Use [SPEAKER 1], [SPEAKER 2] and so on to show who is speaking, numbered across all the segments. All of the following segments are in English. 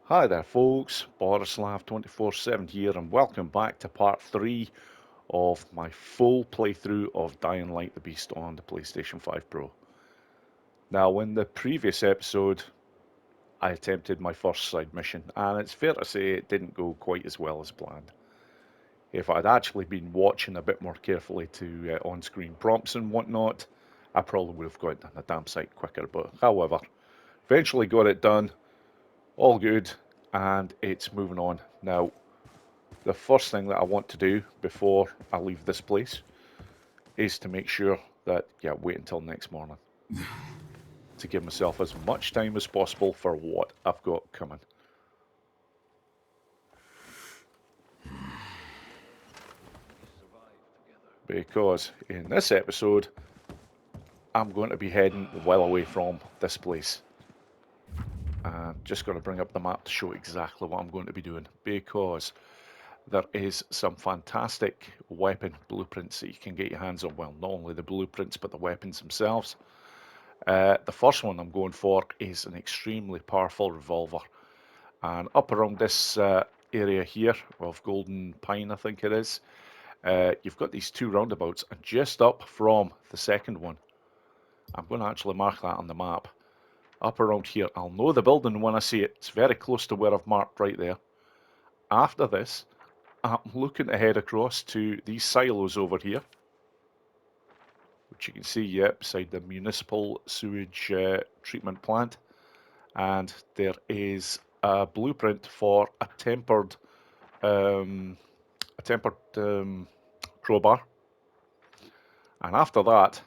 [SPEAKER 1] Hi there folks, Borislav247 here and welcome back to part 3 of my full playthrough of Dying Light the Beast on the PlayStation 5 Pro. Now in the previous episode I attempted my first side mission and it's fair to say it didn't go quite as well as planned. If I'd actually been watching a bit more carefully to on-screen prompts and whatnot, I probably would have got it done a damn sight quicker, but however, eventually got it done, all good, and it's moving on. Now, the first thing that I want to do before I leave this place is to make sure that, wait until next morning to give myself as much time as possible for what I've got coming. Because in this episode, I'm going to be heading well away from this place. I'm just going to bring up the map to show exactly what I'm going to be doing, because there is some fantastic weapon blueprints that you can get your hands on. Well, not only the blueprints, but the weapons themselves. The first one I'm going for is an extremely powerful revolver. And up around this area here of Golden Pine, I think it is, you've got these two roundabouts. And just up from the second one, I'm going to actually mark that on the map. Up around here, I'll know the building when I see it. It's very close to where I've marked right there. After this, I'm looking to head across to these silos over here, which you can see beside the municipal sewage treatment plant. And there is a blueprint for a tempered crowbar. And after that,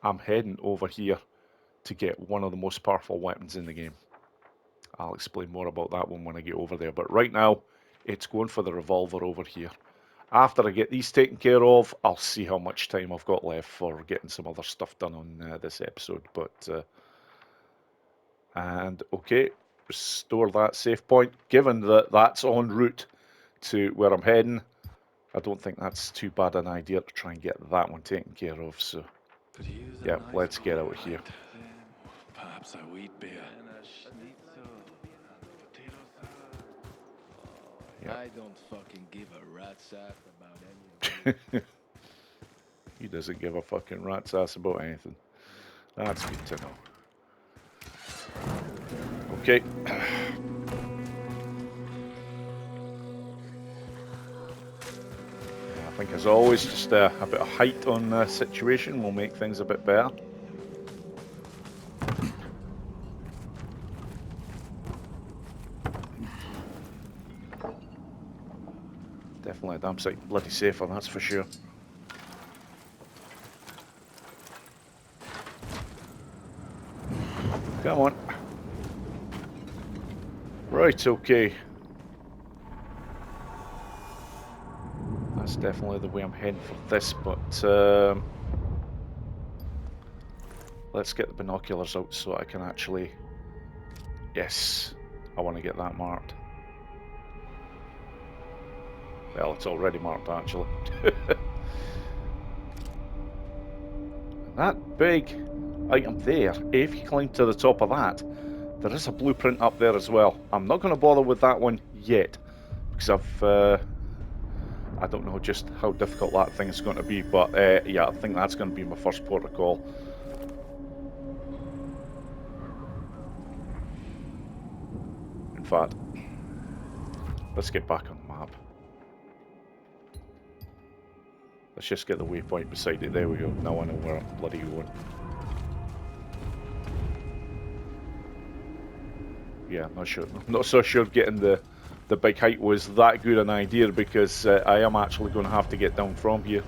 [SPEAKER 1] I'm heading over here to get one of the most powerful weapons in the game. I'll explain more about that one when I get over there. But right now, it's going for the revolver over here. After I get these taken care of, I'll see how much time I've got left for getting some other stuff done on this episode. And okay, restore that save point. Given that that's en route to where I'm heading, I don't think that's too bad an idea to try and get that one taken care of. So yeah, let's get out of here.
[SPEAKER 2] Perhaps a wheat beer.
[SPEAKER 1] Yeah.
[SPEAKER 3] I don't fucking give a rat's ass about anything.
[SPEAKER 1] He doesn't give a fucking rat's ass about anything. That's good to know. Okay. I think as always, just a bit of height on the situation will make things a bit better. Definitely a damn sight bloody safer, that's for sure. Come on. Right, okay. That's definitely the way I'm heading for this, but let's get the binoculars out so I can actually... Yes, I want to get that marked. Well, it's already marked, actually. That big item there, if you climb to the top of that, there is a blueprint up there as well. I'm not going to bother with that one yet, because I don't know just how difficult that thing is going to be, but yeah, I think that's going to be my first port of call. In fact, let's get back on the map. Let's just get the waypoint beside it. There we go. Now I know where I'm bloody going. Yeah, I'm not sure. I'm not so sure getting the big height was that good an idea, because I am actually going to have to get down from here.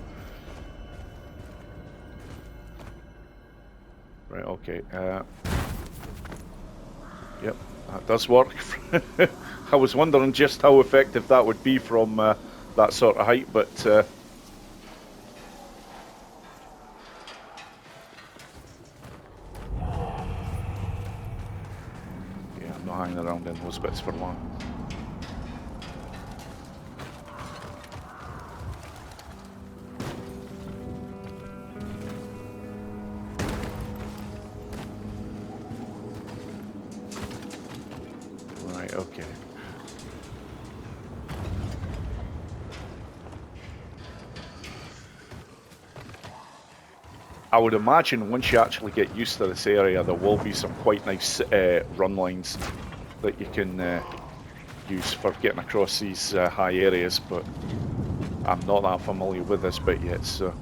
[SPEAKER 1] Right, okay. Yep, that does work. I was wondering just how effective that would be from that sort of height, but... yeah, I'm not hanging around in those bits for long. Right, okay. I would imagine once you actually get used to this area, there will be some quite nice run lines that you can use for getting across these high areas, but I'm not that familiar with this bit yet, so...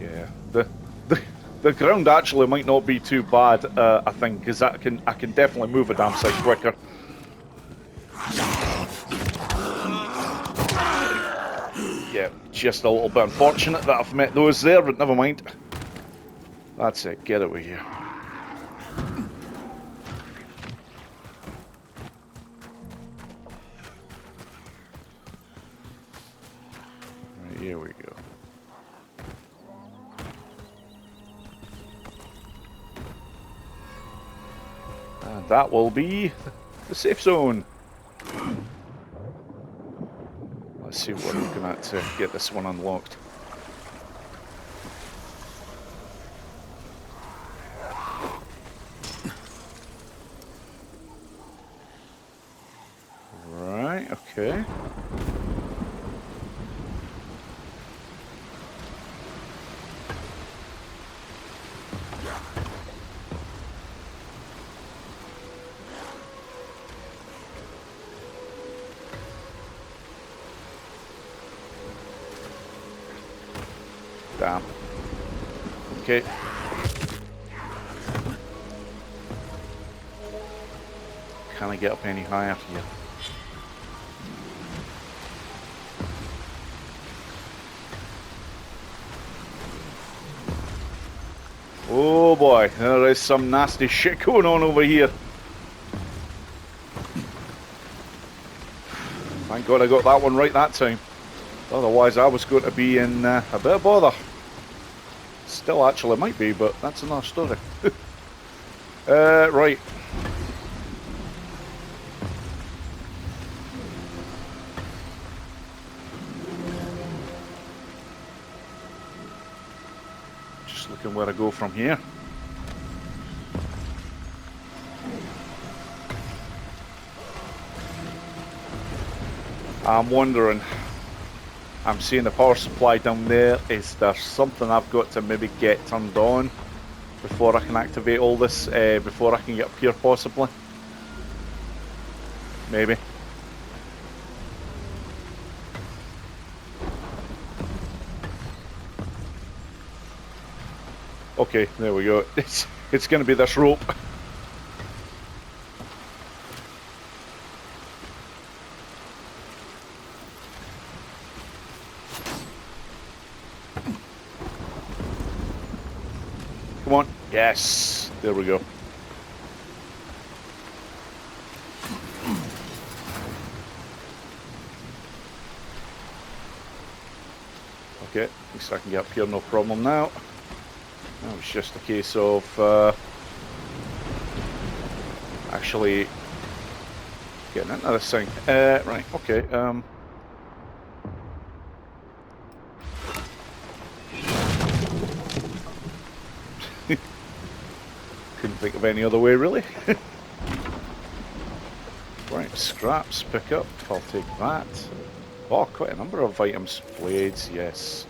[SPEAKER 1] Yeah, the ground actually might not be too bad, I think, because I can definitely move a damn sight quicker. Yeah, just a little bit unfortunate that I've met those there, but never mind. That's it, get away here. Right, here we go. And that will be the safe zone. Let's see what we're looking at to get this one unlocked. Right, okay. Damn. Okay. Can I get up any higher here? Oh boy, there is some nasty shit going on over here. Thank God I got that one right that time. Otherwise I was going to be in a bit of bother. Still actually might be, but that's another story. Right. Just looking where I go from here. I'm wondering, I'm seeing the power supply down there. Is there something I've got to maybe get turned on before I can activate all this, before I can get up here possibly? Maybe. Okay, there we go. It's going to be this rope. Come on. Yes. There we go. Okay, at least I can get up here, no problem now. That was just a case of actually getting into this thing. Right, okay. Couldn't think of any other way, really. Right, scraps, pick up. I'll take that. Oh, quite a number of items. Blades, yes.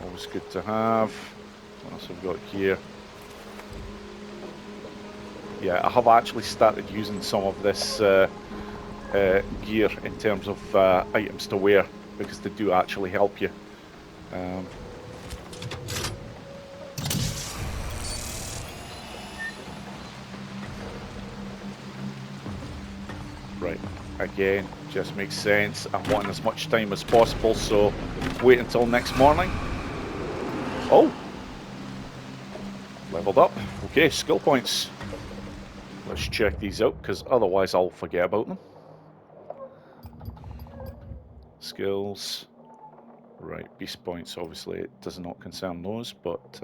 [SPEAKER 1] Always good to have. What else have we got here? Yeah, I have actually started using some of this gear in terms of items to wear, because they do actually help you. Right, again, just makes sense. I'm wanting as much time as possible, so wait until next morning. Oh! Leveled up. Okay, skill points. Let's check these out, because otherwise I'll forget about them. Skills. Right, beast points, obviously it does not concern those, but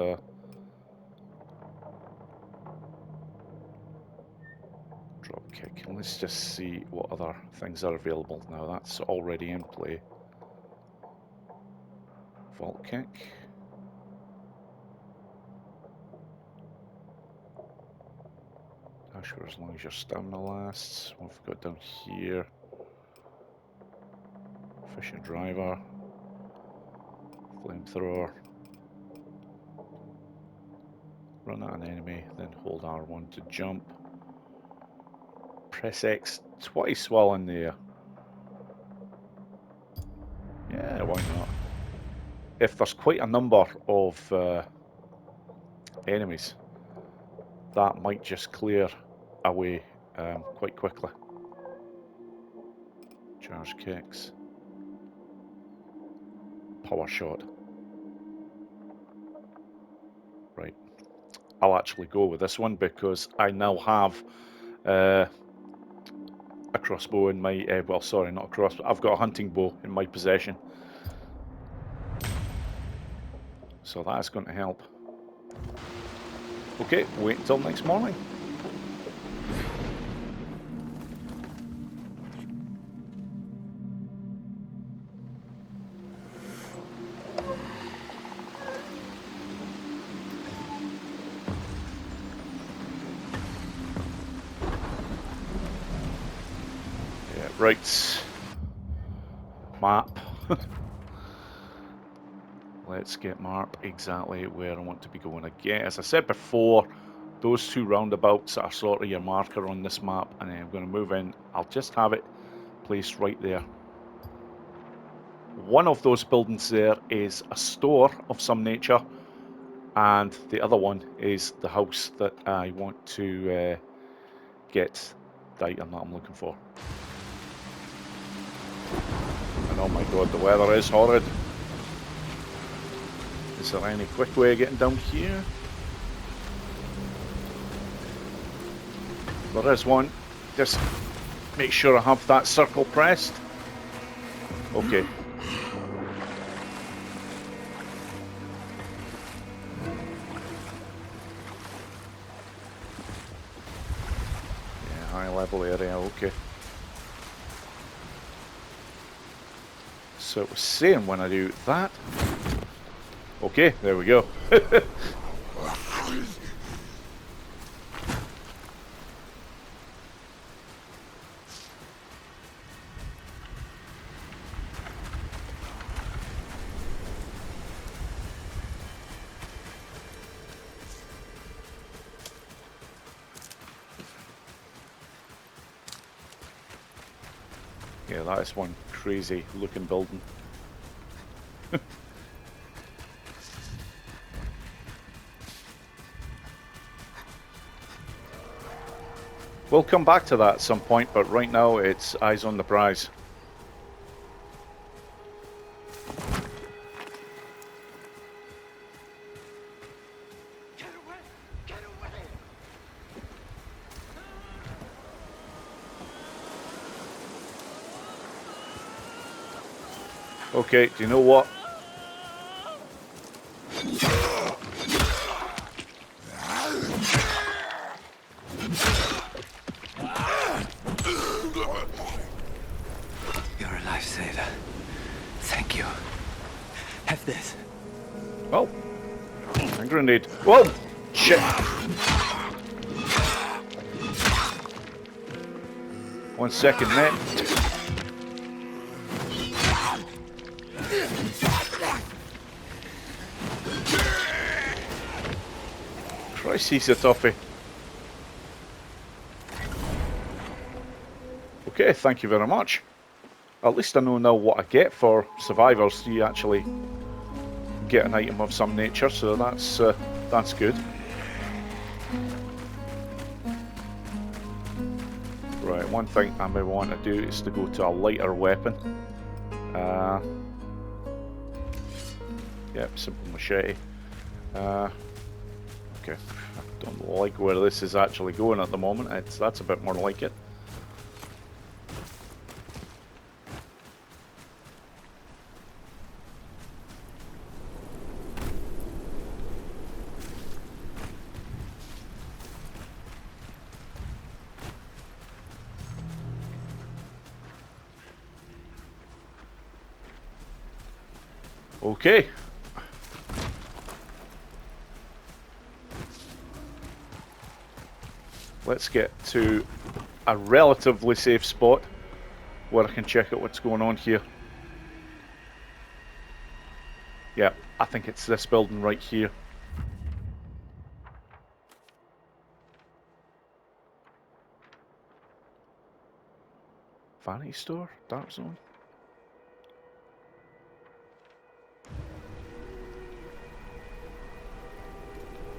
[SPEAKER 1] drop kick. Let's just see what other things are available now. That's already in play. Vault kick. Dash for as long as your stamina lasts. What have we got down here? Efficient driver. Flamethrower. Run at an enemy, then hold R1 to jump. Press X twice while in the air. Yeah, why not? If there's quite a number of enemies, that might just clear away quite quickly. Charge kicks. Power shot. Right. I'll actually go with this one because I now have a crossbow in my... well, sorry, not a crossbow. I've got a hunting bow in my possession. So that is going to help. Okay, wait until next morning. Yeah, right. Map. Let's get map exactly where I want to be going again. As I said before, those two roundabouts are sort of your marker on this map, and then I'm going to move in. I'll just have it placed right there. One of those buildings there is a store of some nature, and the other one is the house that I want to get the item that I'm looking for. And oh my god, the weather is horrid. Is there any quick way of getting down here? There is one. Just make sure I have that circle pressed. Okay. Yeah, high level area, okay. So it was saying when I do that. Okay, there we go. Yeah, that is one crazy looking building. We'll come back to that at some point, but right now it's eyes on the prize.
[SPEAKER 3] Get away! Get away!
[SPEAKER 1] Okay, do you know what?
[SPEAKER 3] You're a lifesaver. Thank you. Have this.
[SPEAKER 1] Oh, a grenade. Whoa, shit. 1 second, mate. Christ, he's a toughie. Okay, thank you very much. At least I know now what I get for survivors. You actually get an item of some nature, so that's good. Right, one thing I may want to do is to go to a lighter weapon. Yep, simple machete. Okay, I don't like where this is actually going at the moment. That's a bit more like it. Okay, let's get to a relatively safe spot where I can check out what's going on here. Yeah, I think it's this building right here. Vanity store? Dark zone?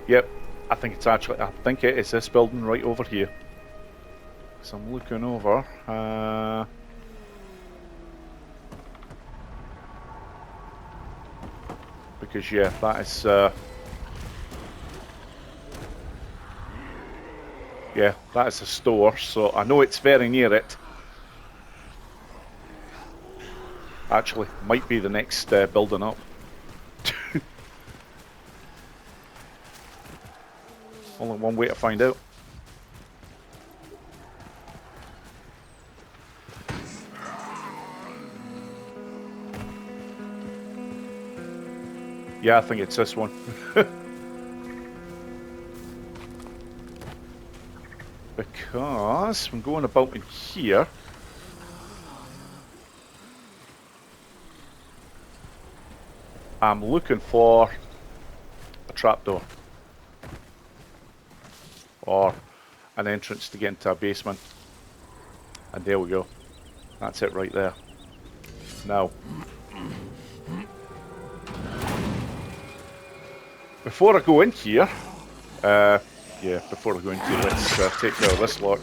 [SPEAKER 1] Yep, I think it is this building right over here. So I'm looking over. Because yeah, that is yeah, that is a store, so I know it's very near it. Actually, might be the next building up. Only one way to find out. Yeah, I think it's this one. Because I'm going about in here. I'm looking for a trapdoor. Or an entrance to get into a basement. And there we go. That's it right there. Now, before I go in here, before I go in here, let's take care of this lot.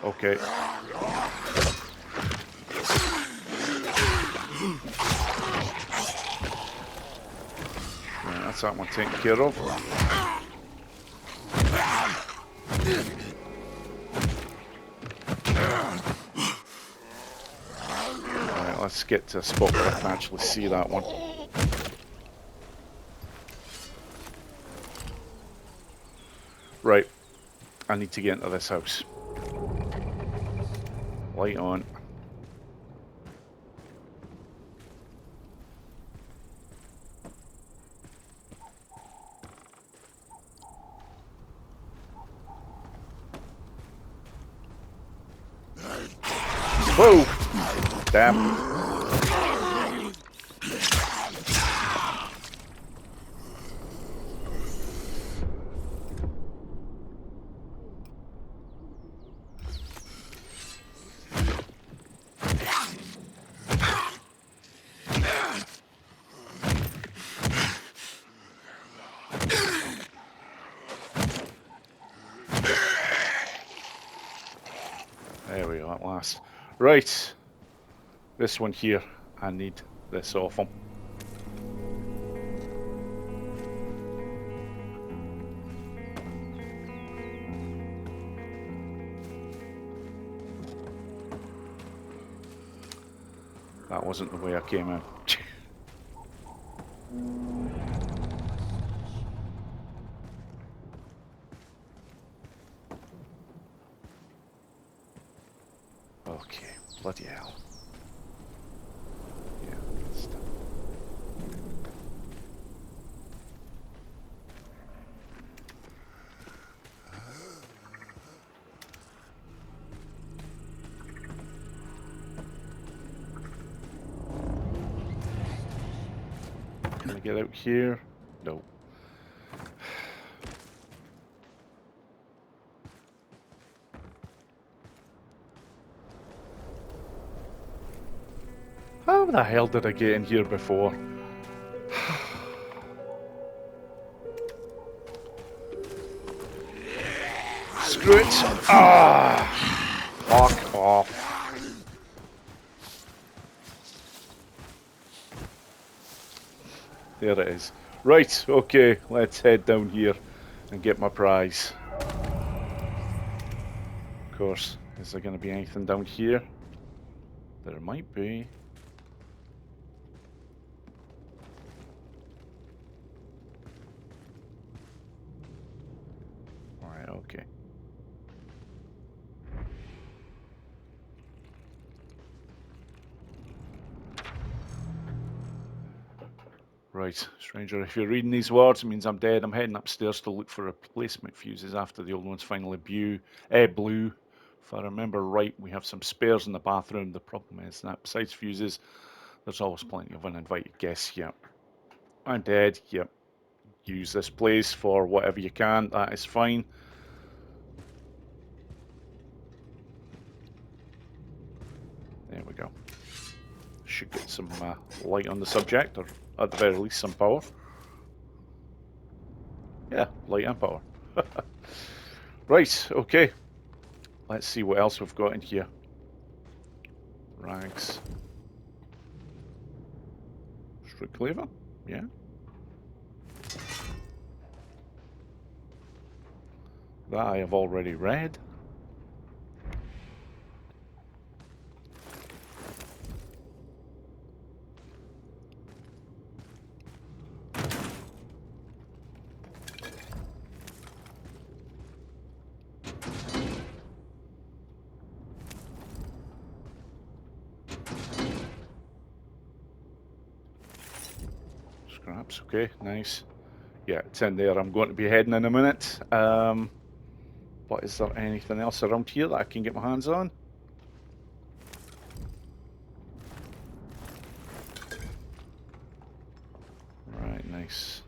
[SPEAKER 1] Okay. That's that one taken care of. Right, let's get to a spot where I can actually see that one. Right, I need to get into this house. Light on. Whoa! Damn. There we go, at last. Right. This one here. I need this off him. That wasn't the way I came in. Okay, bloody hell. Yeah, good stuff. Can I get out here? No. How the hell did I get in here before? Screw it! Ah! Fuck off. There it is. Right, okay, let's head down here and get my prize. Of course, is there going to be anything down here? There might be. Alright, okay. Right, stranger, if you're reading these words, it means I'm dead. I'm heading upstairs to look for replacement fuses after the old ones finally blew. If I remember right, we have some spares in the bathroom. The problem is that besides fuses, there's always plenty of uninvited guests. Yep. I'm dead. Yep. Use this place for whatever you can. That is fine. There we go. Should get some light on the subject, or at the very least some power. Yeah, light and power. Right, okay. Let's see what else we've got in here. Rags. Strip cleaver? Yeah. That I have already read. Scraps, okay, nice. Yeah, it's in there. I'm going to be heading in a minute. But is there anything else around here that I can get my hands on? Right, nice.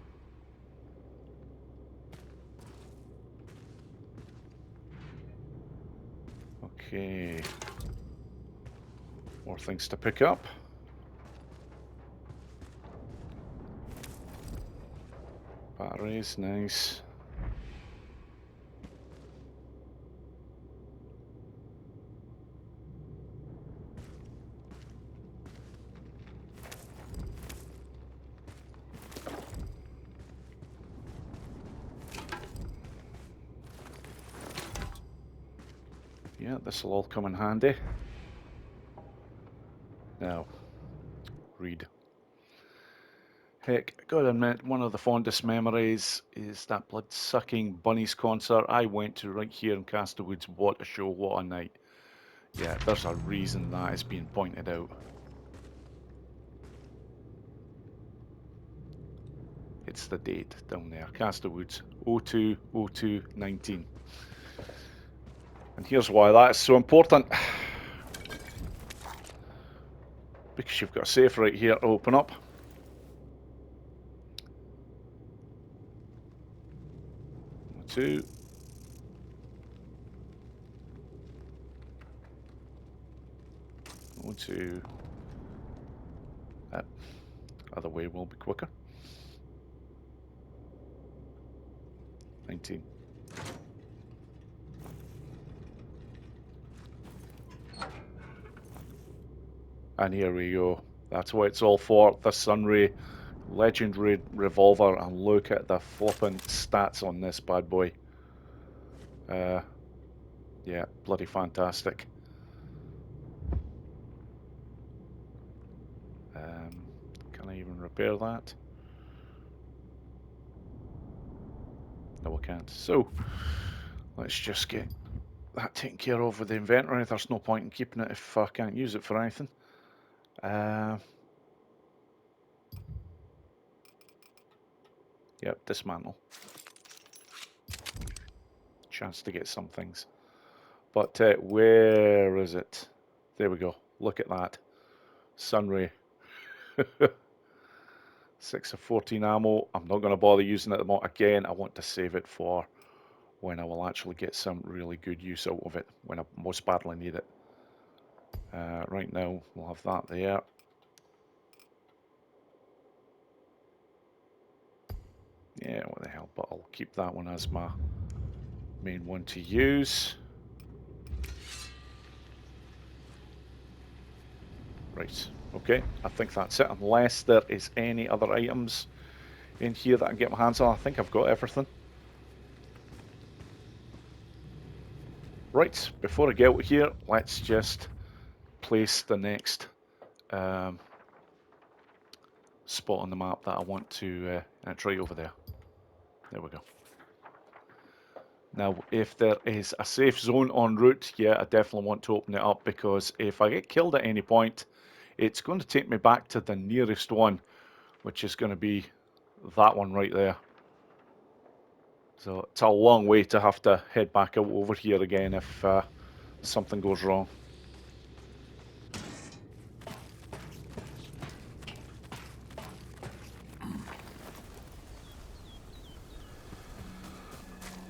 [SPEAKER 1] Okay. More things to pick up. Batteries, nice. Yeah, this will all come in handy. Now, read. Heck, gotta admit, one of the fondest memories is that blood-sucking Bunnies concert I went to right here in Castlewoods. What a show, what a night. Yeah, there's a reason that is being pointed out. It's the date down there, Castlewoods, 02/02/19. And here's why that is so important. Because you've got a safe right here to open up. Two. One, two. Other way will be quicker. 19. And here we go. That's what it's all for. The Sunray legendary revolver. And look at the flipping stats on this bad boy. Yeah, bloody fantastic. Can I even repair that? No, I can't. So, let's just get that taken care of with the inventory. There's no point in keeping it if I can't use it for anything. Yep, dismantle. Chance to get some things. But where is it? There we go. Look at that. Sunray. 6 of 14 ammo. I'm not going to bother using it at the moment. Again, I want to save it for when I will actually get some really good use out of it, when I most badly need it. Right now, we'll have that there. Yeah, what the hell, but I'll keep that one as my main one to use. Right, okay, I think that's it, unless there is any other items in here that I can get my hands on. I think I've got everything. Right, before I get out of here, let's just place the next spot on the map that I want to, and it's right over there. There we go. Now, if there is a safe zone en route, yeah, I definitely want to open it up, because if I get killed at any point, it's going to take me back to the nearest one, which is going to be that one right there. So it's a long way to have to head back out over here again if something goes wrong.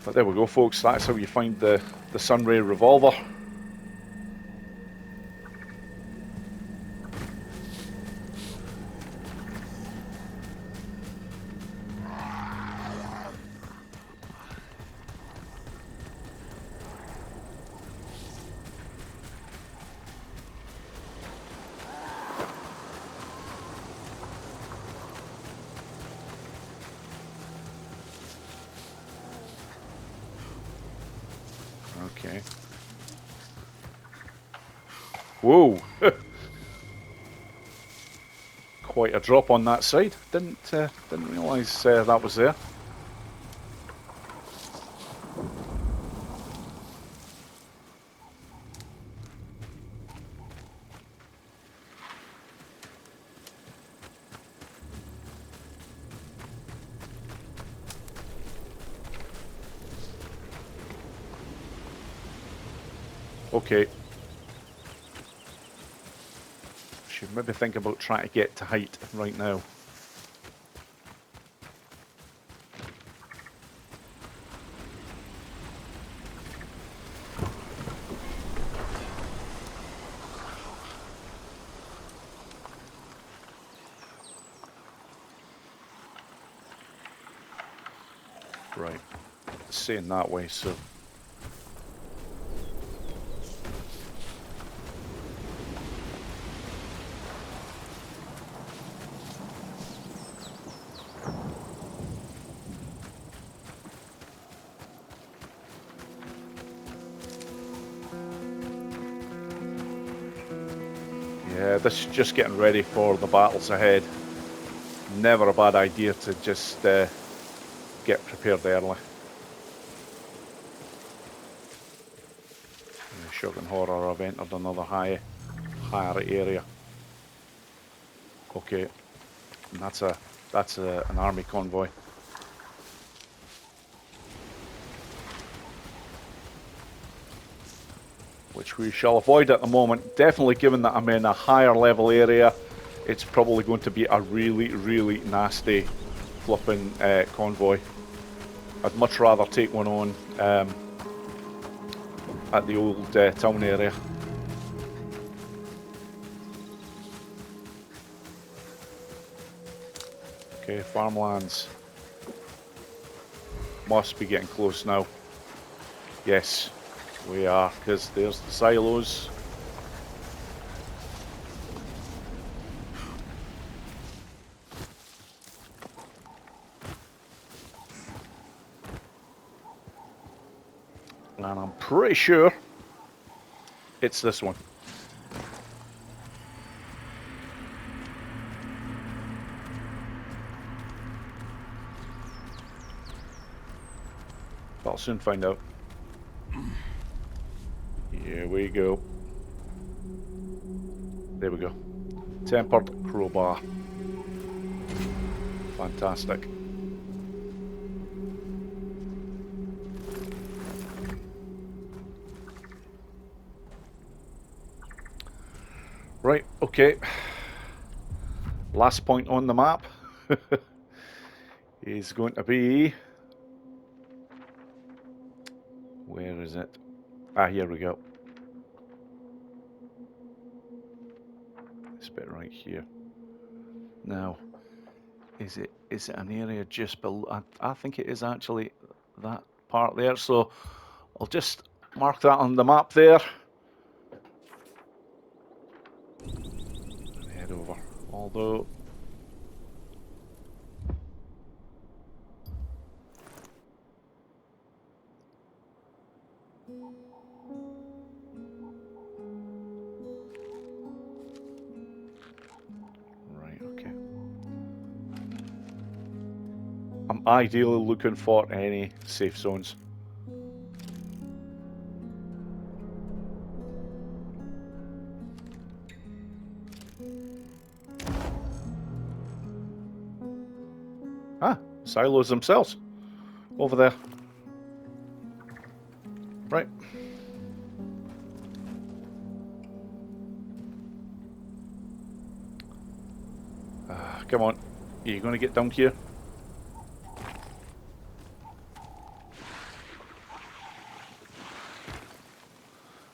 [SPEAKER 1] But there we go, folks. That's how you find the Sunray revolver. Okay. Whoa! Quite a drop on that side. Didn't realise that was there. Okay. Should maybe think about trying to get to height right now. Right. Staying that way, so. Yeah, this is just getting ready for the battles ahead. Never a bad idea to just get prepared early. Shock and horror, I've entered another higher area. Okay, and that's an army convoy. Which we shall avoid at the moment. Definitely, given that I'm in a higher level area, it's probably going to be a really, really nasty flipping convoy. I'd much rather take one on at the old town area. Okay, farmlands. Must be getting close now. Yes, we are, because there's the silos. And I'm pretty sure it's this one. But I'll soon find out. Here we go. There we go. Tempered crowbar. Fantastic. Right, okay. Last point on the map is going to be... Where is it? Ah, here we go. This bit right here. Now, is it an area just below? I think it is actually that part there. So I'll just mark that on the map there. And head over. Although... Right, okay. I'm ideally looking for any safe zones. silos themselves. Over there. Right. Come on. Are you going to get down here?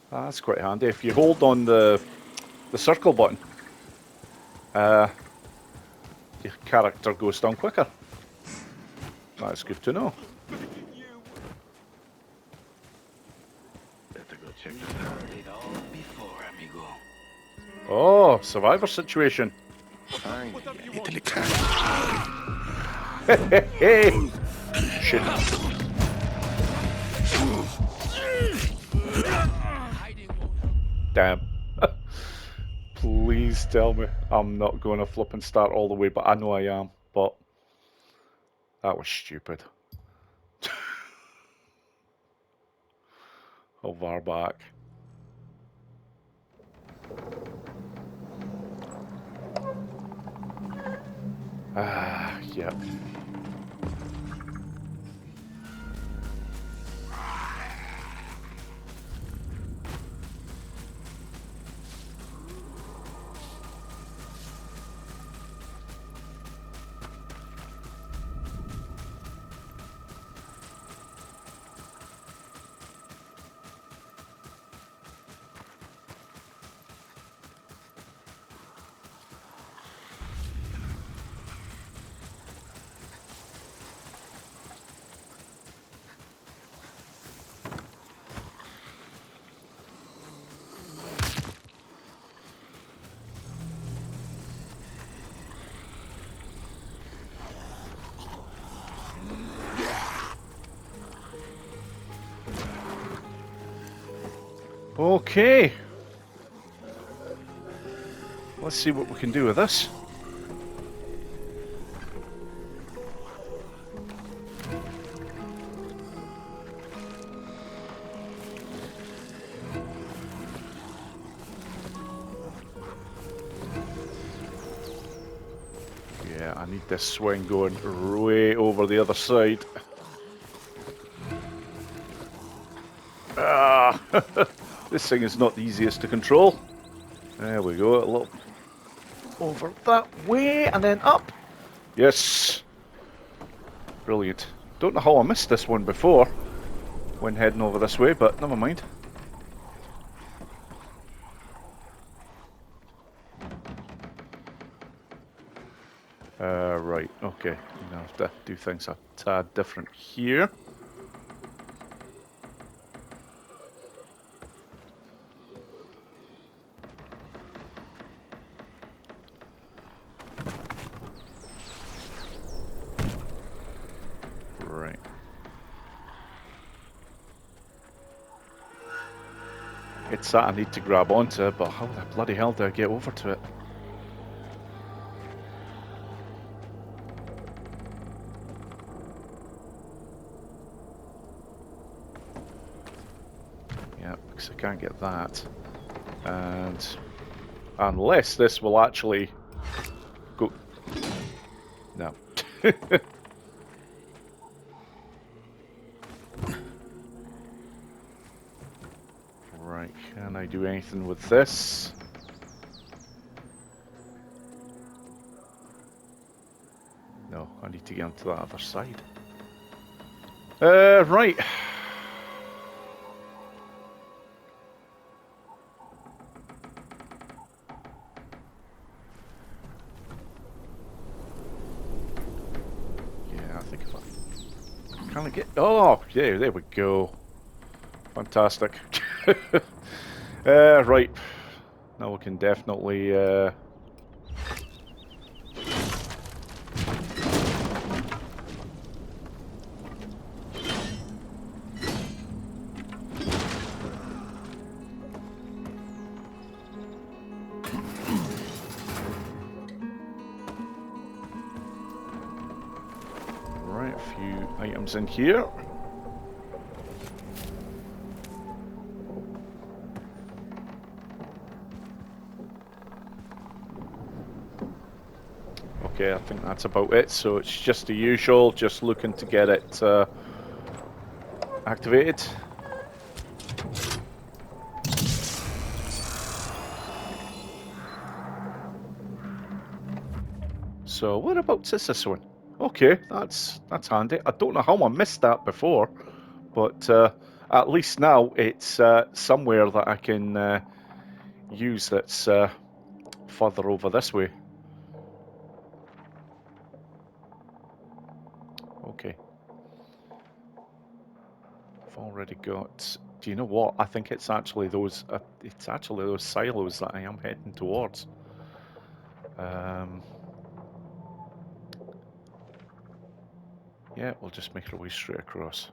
[SPEAKER 1] That's quite handy. If you hold on the circle button, your character goes down quicker. That's good to know.
[SPEAKER 2] Better go check this out.
[SPEAKER 3] Did all before, amigo.
[SPEAKER 1] Oh, survivor situation.
[SPEAKER 3] Fine. Italy can.
[SPEAKER 1] Hey! Shit. Damn. Please tell me I'm not going to flip and start all the way, but I know I am. But that was stupid. How far back? Yep. Okay. Let's see what we can do with this. Yeah, I need this swing going way over the other side. Ah! This thing is not the easiest to control. There we go, a little over that way and then up. Yes. Brilliant. Don't know how I missed this one before when heading over this way, but never mind. Right, okay. I'm gonna have to do things a tad different here. Right. It's that I need to grab onto, but how the bloody hell do I get over to it? Yeah, because I can't get that. And unless this will actually go... No. Right, can I do anything with this? No, I need to get onto that other side. Right. Yeah, I think if I... Can I get... Oh, yeah, there we go. Fantastic. Right. Now we can definitely... Right, a few items in here. Okay, I think that's about it. So it's just the usual, just looking to get it activated. So whereabouts is this one? Okay, that's handy. I don't know how I missed that before, but at least now it's somewhere that I can use that's further over this way. Okay. I've already got. Do you know what? I think it's actually those. It's actually those silos that I am heading towards. Yeah, we'll just make our way straight across.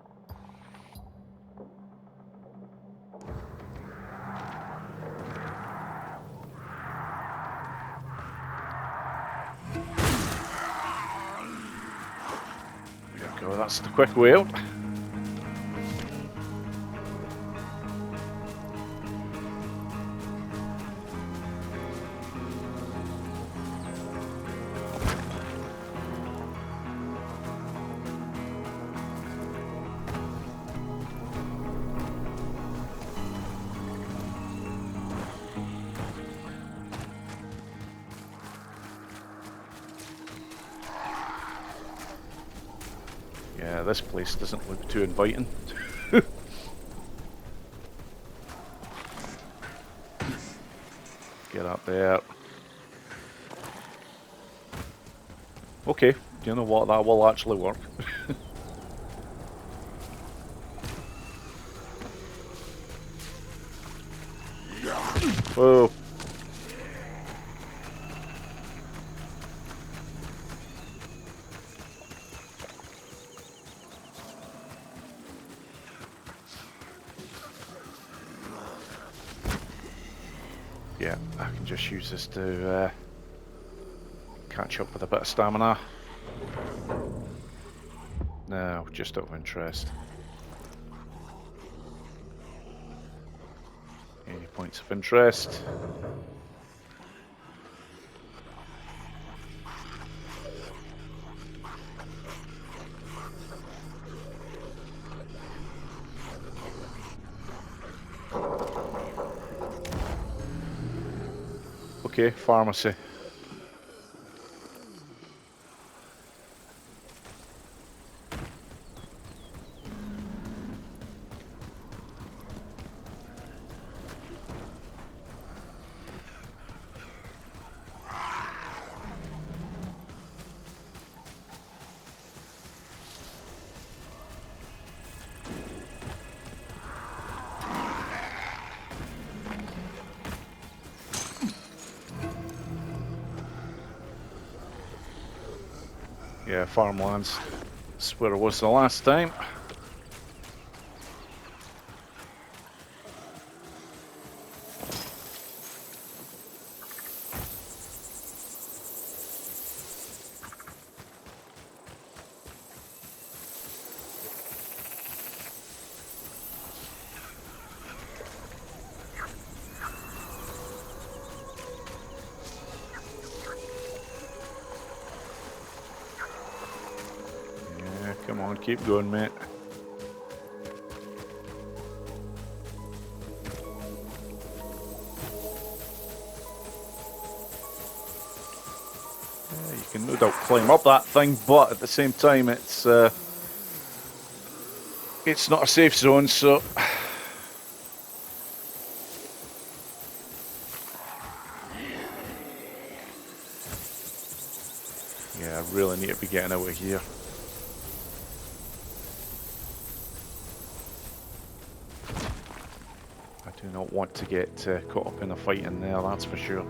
[SPEAKER 1] There we go. That's the quick way out. Yeah, this place doesn't look too inviting. Get up there. Okay, you know what? That will actually work. Whoa. Yeah, I can just use this to catch up with a bit of stamina. No, just out of interest. Any points of interest? Okay, pharmacy. Yeah, farmlands. That's where it was the last time. Yeah, come on, keep going, mate. Yeah, you can no doubt climb up that thing, but at the same time, it's not a safe zone, so. Yeah, I really need to be getting out of here. I do not want to get caught up in a fight in there, that's for sure.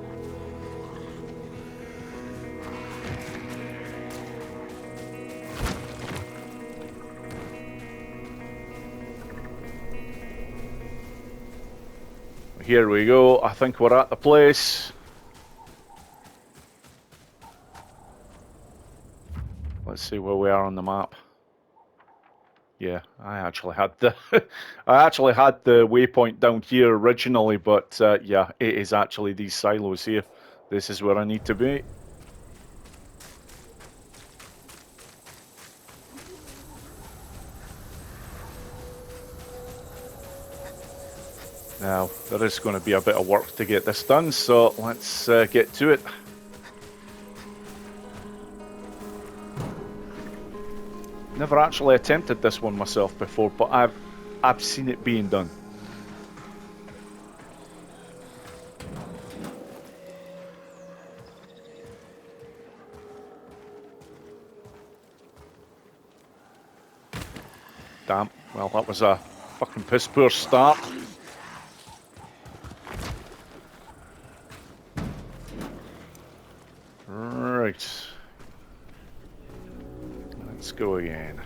[SPEAKER 1] Here we go, I think we're at the place. Let's see where we are on the map. Yeah, I actually had the waypoint down here originally, but yeah, it is actually these silos here. This is where I need to be. Now, there is going to be a bit of work to get this done, so let's get to it. Never actually attempted this one myself before, but I've seen it being done. Damn, well that was a fucking piss poor start. Right. Let's go again.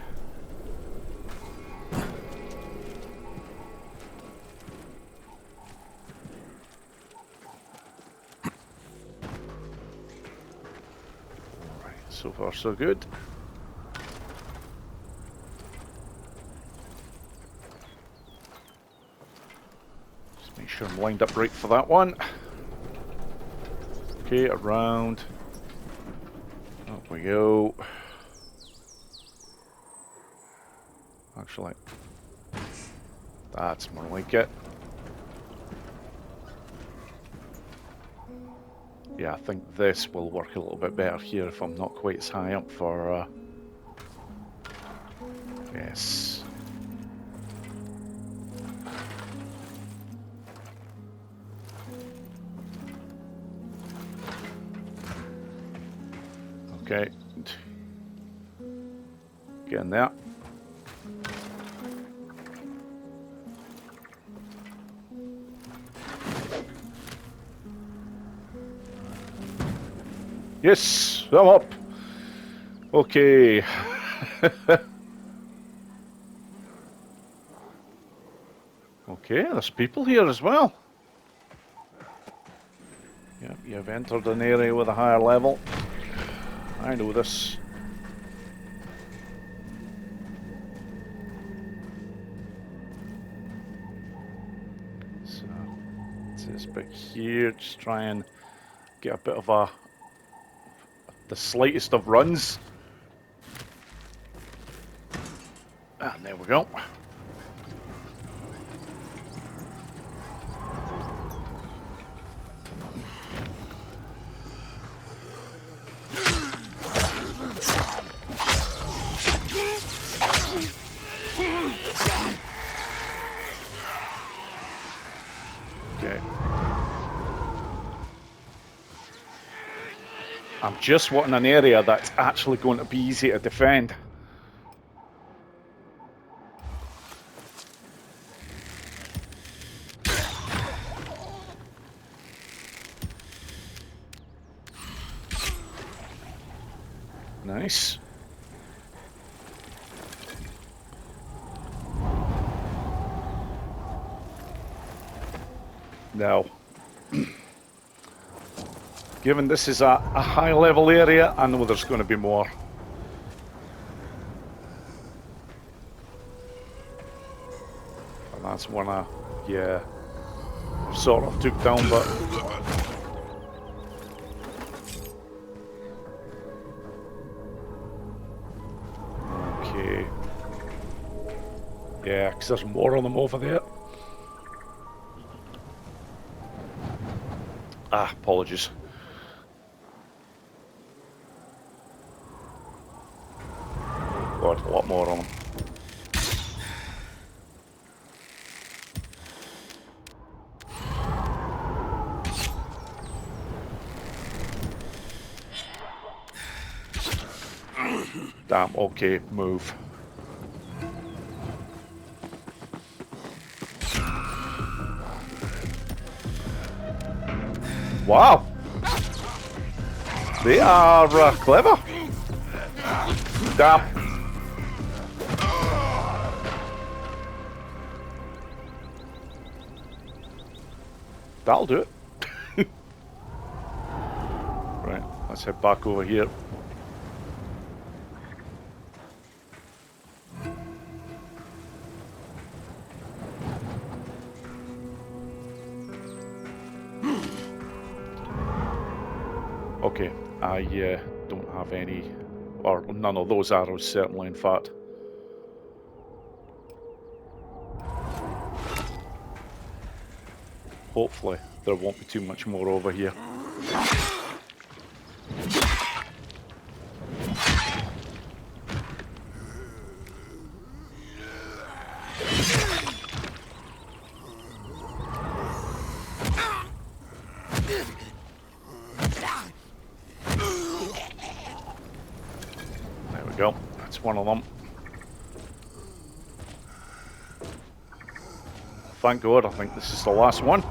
[SPEAKER 1] Alright, so far so good. Just make sure I'm lined up right for that one. Okay, around. Up we go. Actually, that's more like it. Yeah, I think this will work a little bit better here if I'm not quite as high up for... yes. Okay. Get in there. Yes, I'm up. Okay. Okay, there's people here as well. Yep, you've entered an area with a higher level. I know this. So, it's this bit here, just try and get a bit of the slightest of runs. And there we go. Okay. I'm just wanting an area that's actually going to be easy to defend. Nice. Now, given this is a high level area, I know there's going to be more. And that's one I, yeah, sort of took down, but... okay. Yeah, because there's more of them over there. Ah, apologies. God, a lot more on them. Damn, okay, move. Wow! They are clever. Damn. That'll do it. Right, let's head back over here. Okay, I don't have any, or none of those arrows certainly, in fact. hopefully there won't be too much more over here. There we go. That's one of them. Thank God, I think this is the last one.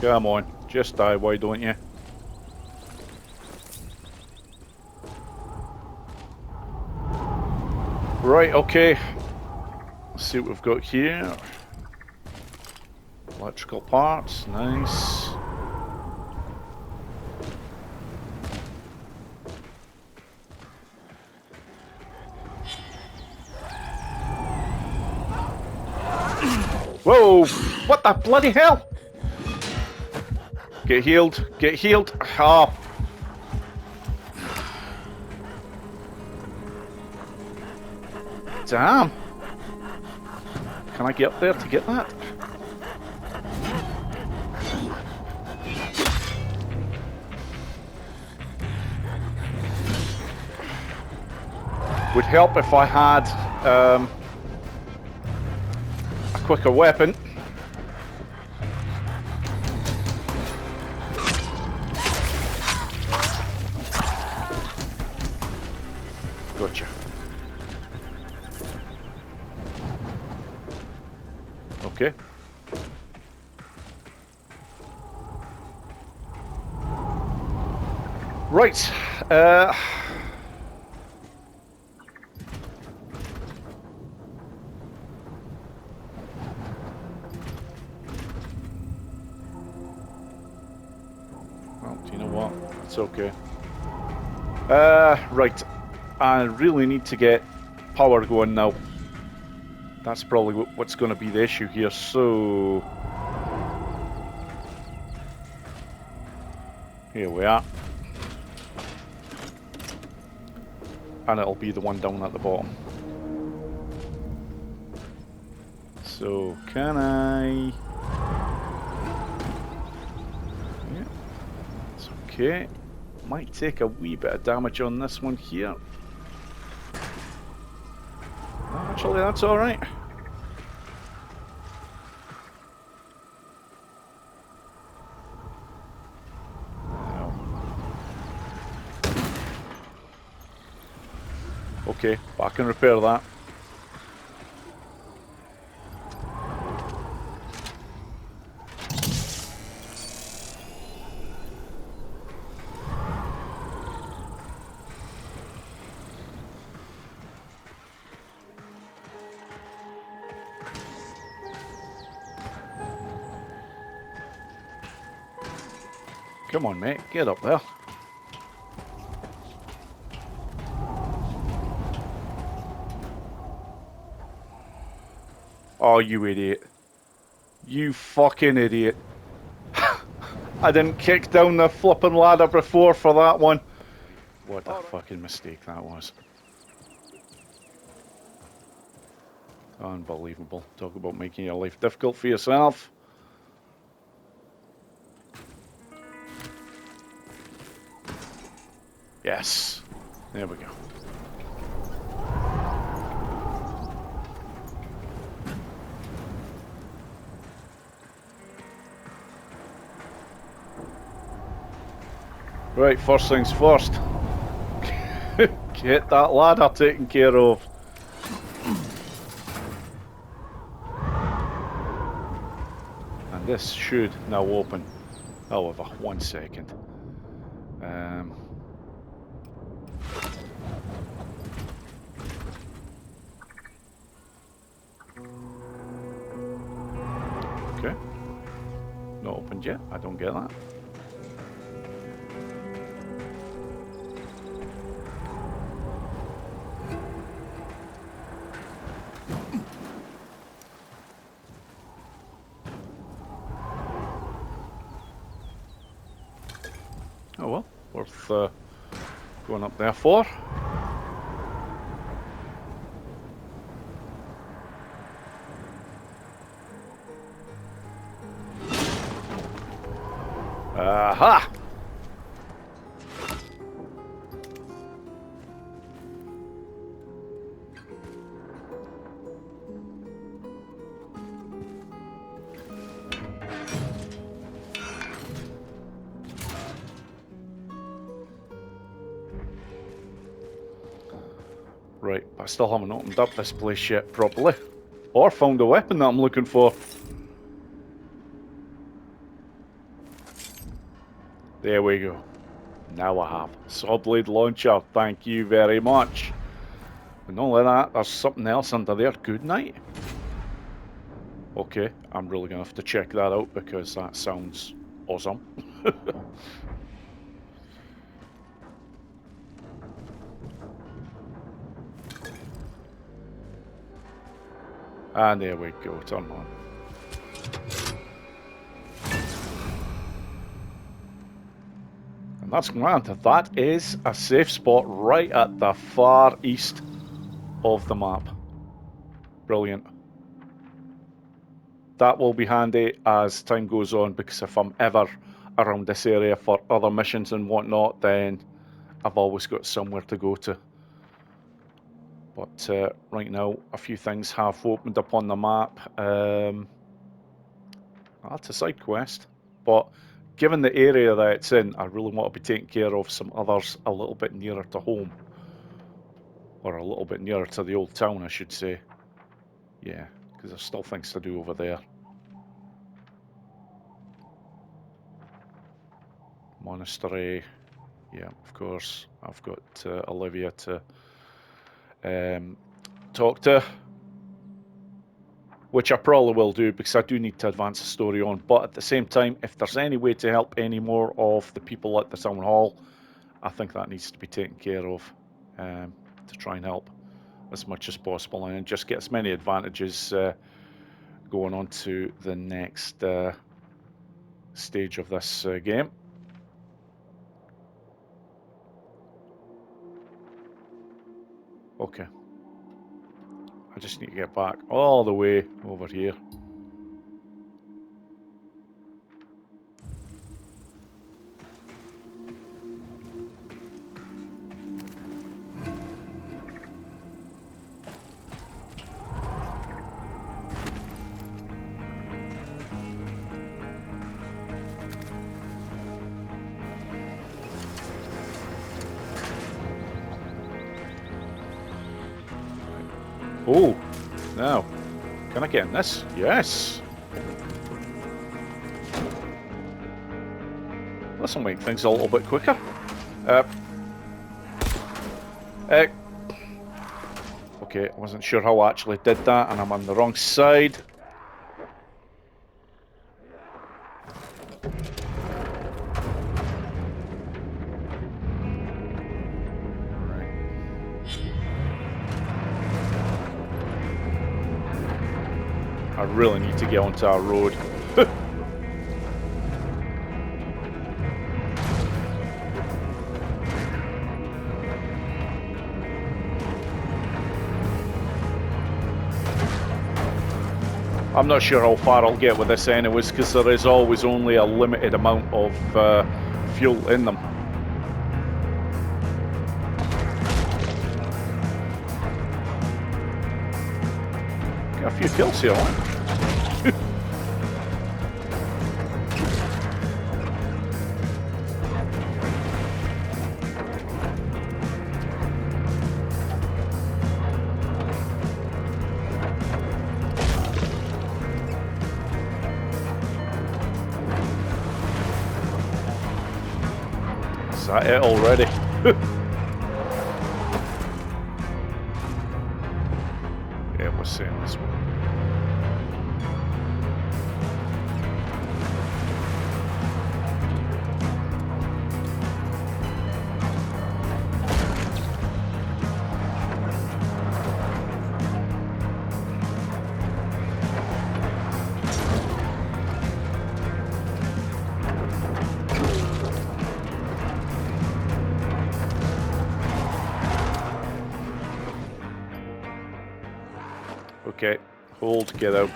[SPEAKER 1] Come on, just die, why don't you? Right, okay. Let's see what we've got here. Electrical parts, nice. Whoa! What the bloody hell? Get healed, get healed. Oh. Damn. Can I get up there to get that? Would help if I had a quicker weapon. Gotcha. Okay. Right. Well, do you know what? It's okay. Right. I really need to get power going now. That's probably what's going to be the issue here, so... Here we are. And it'll be the one down at the bottom. So, can I... Yeah, it's okay. Might take a wee bit of damage on this one here. Actually, that's alright. Okay, but I can repair that. Come on, mate, get up there. Oh, you idiot. You fucking idiot. I didn't kick down the flipping ladder before for that one. What a fucking mistake that was. Unbelievable. Talk about making your life difficult for yourself. Yes. There we go. Right, first things first. Get that ladder taken care of. And this should now open. However, 1 second. Okay. Not opened yet. I don't get that. Oh well, worth going up there for. Aha! Right, but I still haven't opened up this place yet properly. Or found a weapon that I'm looking for. There we go. Now I have. Saw blade launcher, thank you very much. And not only that, there's something else under there. Good night. Okay, I'm really going to have to check that out because that sounds awesome. And there we go, turn on. And that's grand. That is a safe spot right at the far east of the map. Brilliant. That will be handy as time goes on, because if I'm ever around this area for other missions and whatnot, then I've always got somewhere to go to. But right now, a few things have opened up on the map. That's a side quest, but given the area that it's in, I really want to be taking care of some others a little bit nearer to home. Or a little bit nearer to the old town, I should say. Yeah, because there's still things to do over there. Monastery. Yeah, of course. I've got Olivia to talk to. Which I probably will do, because I do need to advance the story on. But at the same time, if there's any way to help any more of the people at the town hall, I think that needs to be taken care of, to try and help as much as possible and just get as many advantages going on to the next stage of this game. Okay. I just need to get back all the way over here. Oh, now, can I get in this? Yes. This will make things a little bit quicker. Okay, I wasn't sure how I actually did that, and I'm on the wrong side. I really need to get onto our road. I'm not sure how far I'll get with this anyways, because there is always only a limited amount of fuel in them. Got a few kills here, huh? Is that it already? Yeah, we're seeing this one. Okay, hold, get out.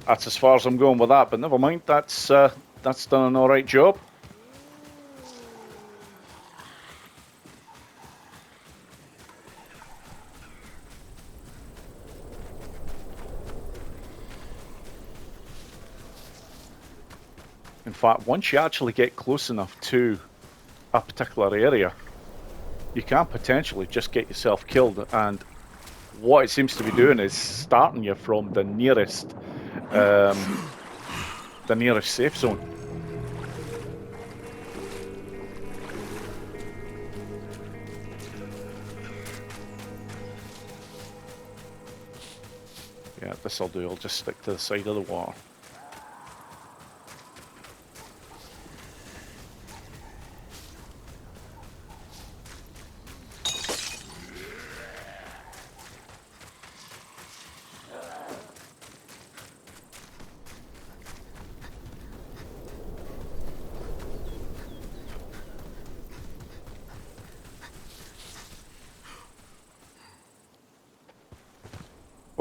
[SPEAKER 1] That's as far as I'm going with that, but never mind. That's done an all right job. In fact, once you actually get close enough to a particular area, you can potentially just get yourself killed. And what it seems to be doing is starting you from the nearest safe zone. Yeah, this'll do. I'll just stick to the side of the water.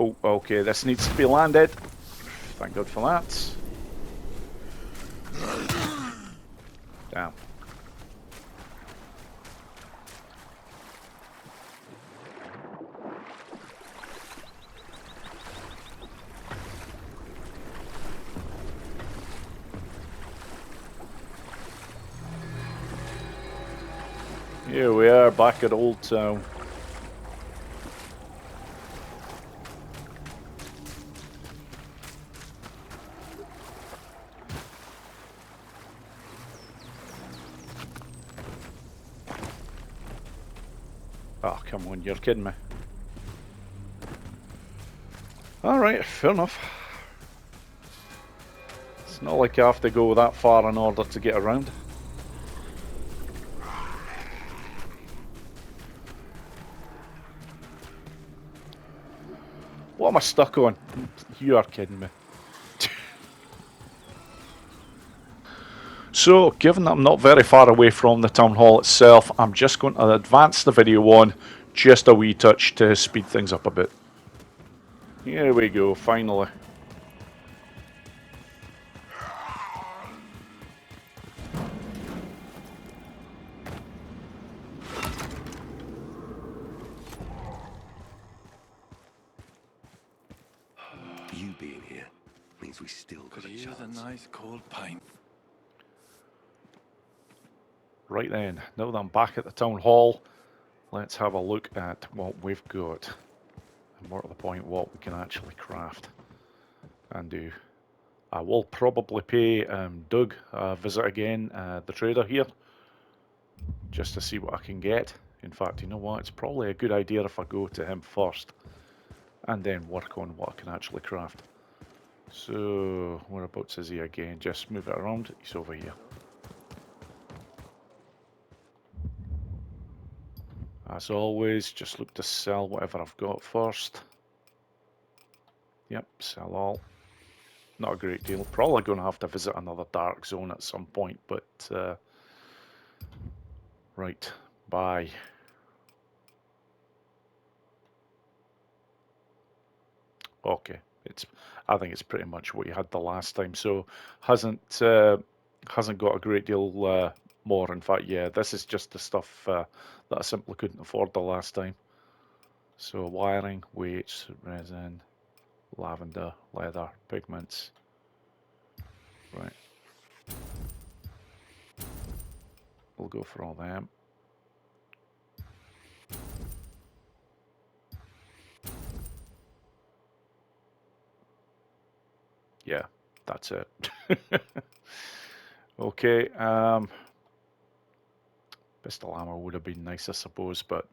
[SPEAKER 1] Oh, okay, this needs to be landed. Thank God for that. Damn. Here we are, back at Old Town. Oh, come on, you're kidding me. Alright, fair enough. It's not like I have to go that far in order to get around. What am I stuck on? You are kidding me. So, given that I'm not very far away from the town hall itself, I'm just going to advance the video on just a wee touch to speed things up a bit. Here we go, finally.
[SPEAKER 3] You being here means we still got a
[SPEAKER 2] Could use a
[SPEAKER 3] chance.
[SPEAKER 2] nice cold pint.
[SPEAKER 1] Right then, now that I'm back at the town hall, let's have a look at what we've got. And more to the point, what we can actually craft and do. I will probably pay Doug a visit again, the trader here, just to see what I can get. In fact, you know what, it's probably a good idea if I go to him first and then work on what I can actually craft. So, whereabouts is he again? Just move it around, he's over here. As always, just look to sell whatever I've got first. Yep, sell all. Not a great deal. Probably going to have to visit another dark zone at some point, but right, bye. Okay, I think it's pretty much what you had the last time. So hasn't got a great deal more. In fact, yeah, this is just the stuff that I simply couldn't afford the last time. So wiring, weights, resin, lavender, leather, pigments. Right. We'll go for all them. Yeah, that's it. Okay, pistol ammo would have been nice, I suppose, but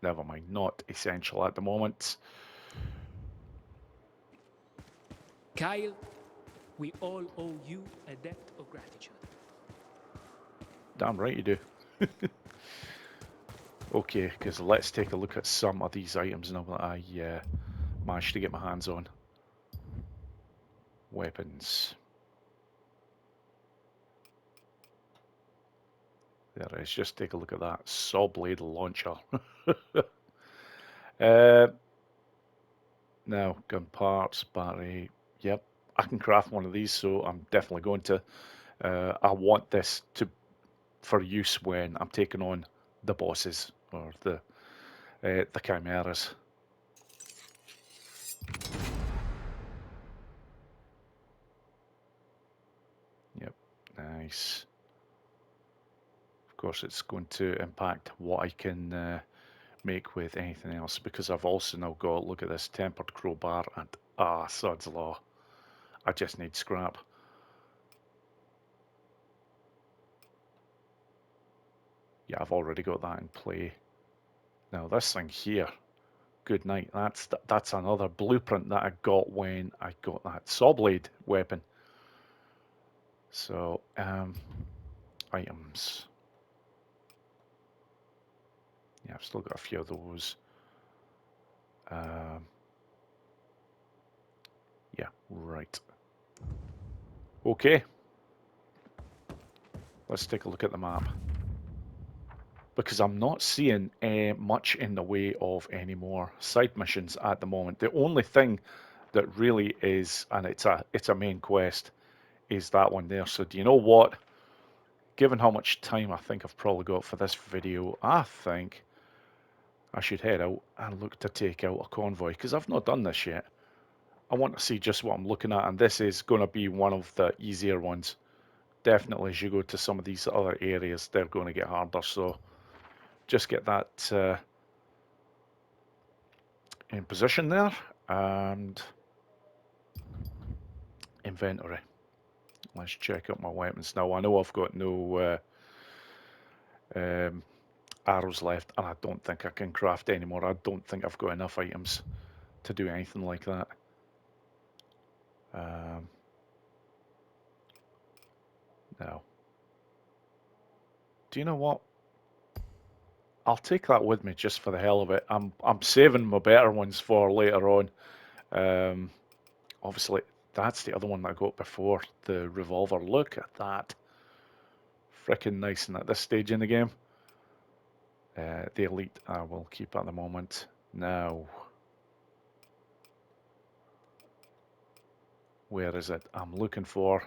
[SPEAKER 1] never mind. Not essential at the moment.
[SPEAKER 4] Kyle, we all owe you a debt of gratitude.
[SPEAKER 1] Damn right you do. Okay, because let's take a look at some of these items now that I managed to get my hands on. Weapons. There it is, just take a look at that saw blade launcher. Now, gun parts, battery. Yep, I can craft one of these, so I'm definitely going to. I want this to for use when I'm taking on the bosses or the chimeras. Yep, nice. Of course, it's going to impact what I can make with anything else, because I've also now got, look at this, tempered crowbar and sod's law. I just need scrap. Yeah, I've already got that in play. Now this thing here, good night. That's another blueprint that I got when I got that saw blade weapon. So, items. Yeah, I've still got a few of those. Yeah, right. Okay. Let's take a look at the map. Because I'm not seeing much in the way of any more side missions at the moment. The only thing that really is, and it's a main quest, is that one there. So do you know what? Given how much time I think I've probably got for this video, I think I should head out and look to take out a convoy, because I've not done this yet. I want to see just what I'm looking at, and this is going to be one of the easier ones. Definitely as you go to some of these other areas, they're going to get harder, so just get that in position there, and inventory. Let's check out my weapons. Now I know I've got no arrows left, and I don't think I can craft anymore. I don't think I've got enough items to do anything like that. No. Do you know what? I'll take that with me just for the hell of it. I'm saving my better ones for later on. Obviously, that's the other one that I got before, the revolver. Look at that. Freaking nice at this stage in the game. The elite I will keep at the moment. Now, where is it? I'm looking for,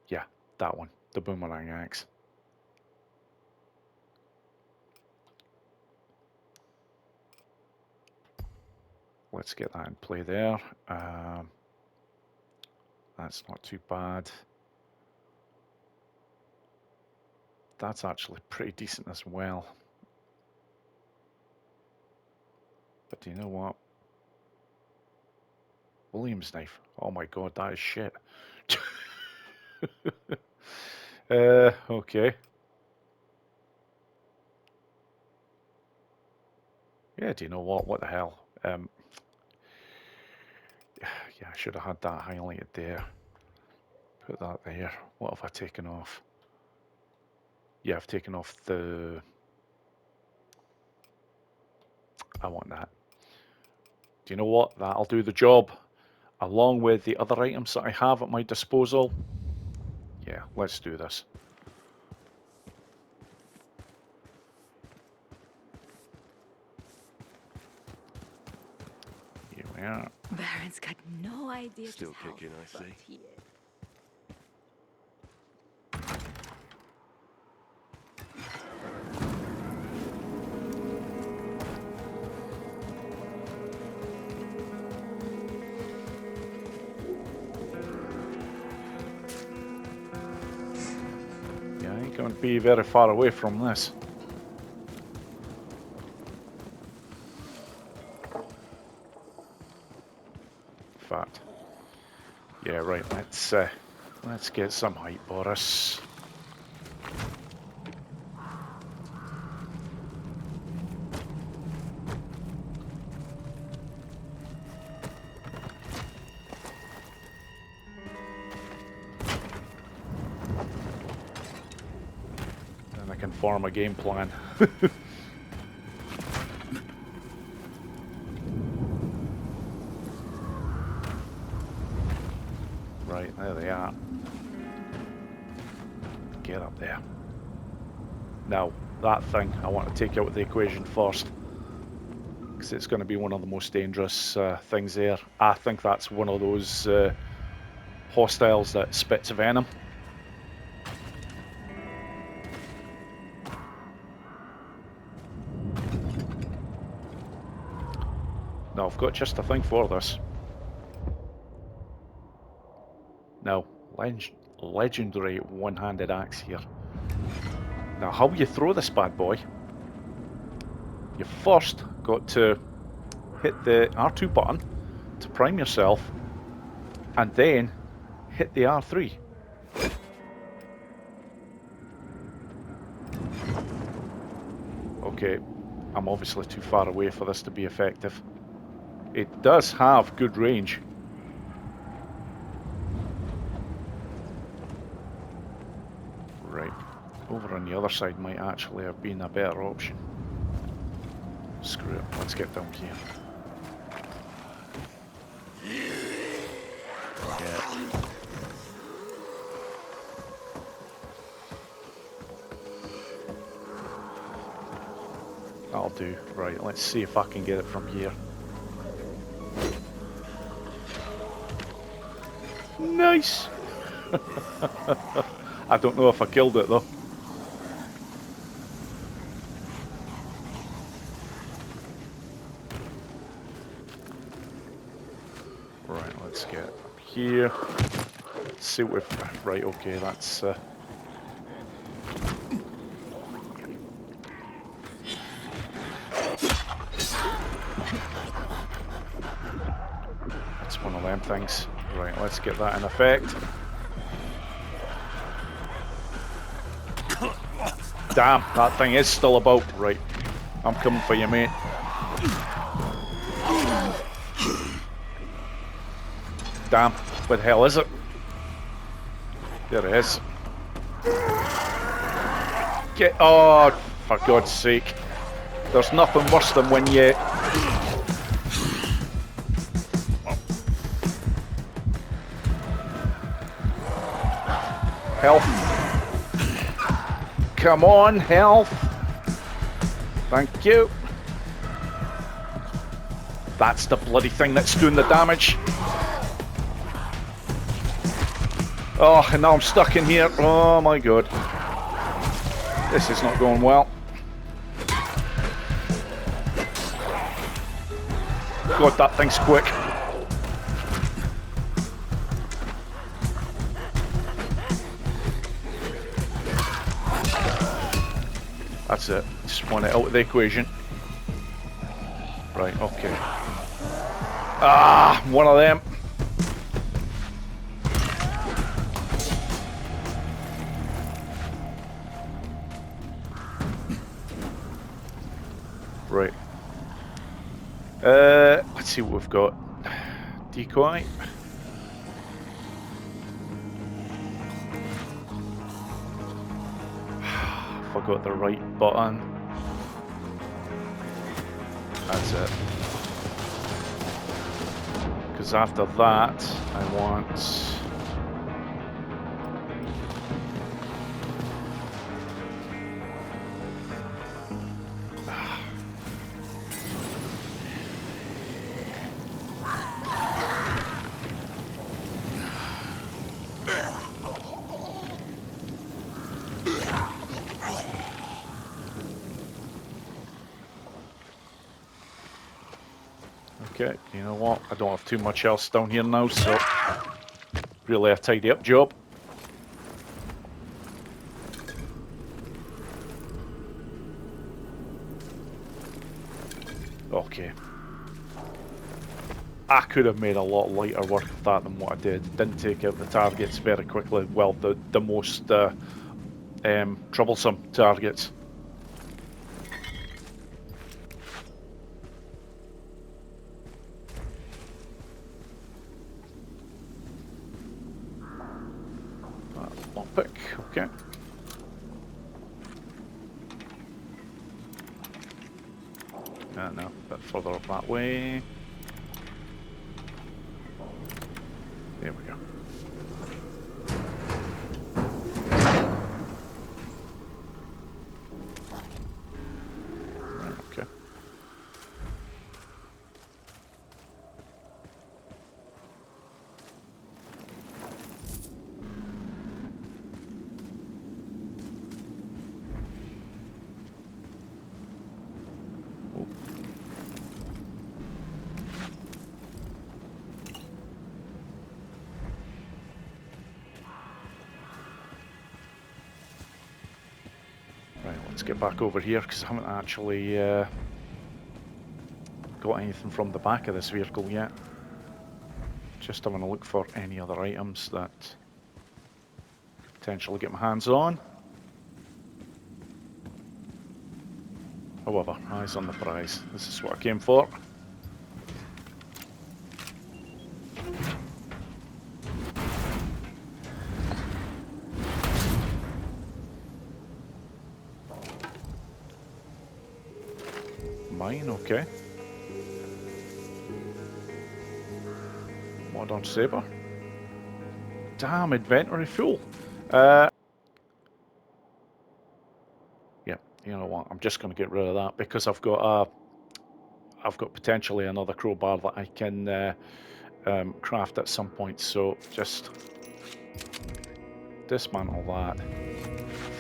[SPEAKER 1] yeah, that one, the boomerang axe. Let's get that in play there. That's not too bad. That's actually pretty decent as well. But do you know what? Williams knife. Oh my god, that is shit. Okay. Yeah, do you know what? What the hell? Yeah, I should have had that highlighted there. Put that there. What have I taken off? Yeah, I've taken off the... I want that. Do you know what? That'll do the job. Along with the other items that I have at my disposal. Yeah, let's do this. Here we are.
[SPEAKER 5] Baron's got no idea.
[SPEAKER 2] Still
[SPEAKER 5] just how
[SPEAKER 2] kicking, I see.
[SPEAKER 5] fucked he is.
[SPEAKER 1] Yeah, I ain't going to be very far away from this. In fact, yeah, right. Let's get some height, Boris. And I can form a game plan. Right, there they are. Get up there. Now, that thing I want to take out of the equation first. because it's going to be one of the most dangerous things there. I think that's one of those hostiles that spits venom. Now I've got just a thing for this. Now, legendary one-handed axe here. Now, how you throw this bad boy? You first got to hit the R2 button to prime yourself, and then hit the R3. Okay, I'm obviously too far away for this to be effective. It does have good range. Right, over on the other side might actually have been a better option. Screw it, let's get down here. Yeah. That'll do. Right, let's see if I can get it from here. Nice! I don't know if I killed it though. Right, let's get up here. Let's see what we've... Right, okay, that's... That's one of them things. Right, let's get that in effect. Damn, that thing is still about. Right, I'm coming for you, mate. Damn, what the hell is it? There it is. Get... Oh, for God's sake. There's nothing worse than when you... Health. Come on, health. Thank you. That's the bloody thing that's doing the damage. Oh, and now I'm stuck in here. Oh my God. This is not going well. God, that thing's quick. That's it. Just want it out of the equation. Right, okay. Ah, one of them. Right. Let's see what we've got. Decoy. Got the right button. That's it. Because after that, I want... Okay, you know what? I don't have too much else down here now, so really a tidy up job. Okay. I could have made a lot lighter work of that than what I did. Didn't take out the targets very quickly. Well, the most troublesome targets. Lockpick, okay. No, a bit further up that way. There we go. Right, okay. Let's get back over here because I haven't actually got anything from the back of this vehicle yet. Just having a look for any other items that could potentially get my hands on. However, eyes on the prize. This is what I came for. Mine, okay. Modern saber. Damn, inventory full. Yeah, you know what? I'm just going to get rid of that because I've got potentially another crowbar that I can craft at some point. So just dismantle that.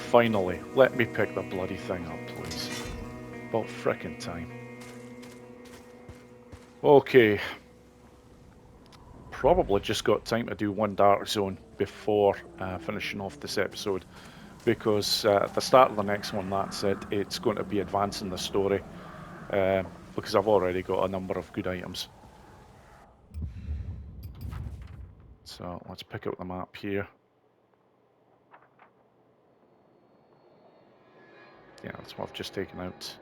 [SPEAKER 1] Finally, let me pick the bloody thing up, please. About frickin' time. Okay. Probably just got time to do one dark zone before finishing off this episode, because at the start of the next one, that's it. It's going to be advancing the story, because I've already got a number of good items. So let's pick up the map here. Yeah, that's what I've just taken out.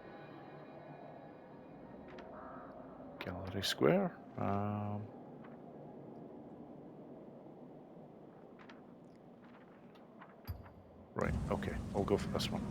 [SPEAKER 1] Gallery Square. Right, okay, I'll go for this one.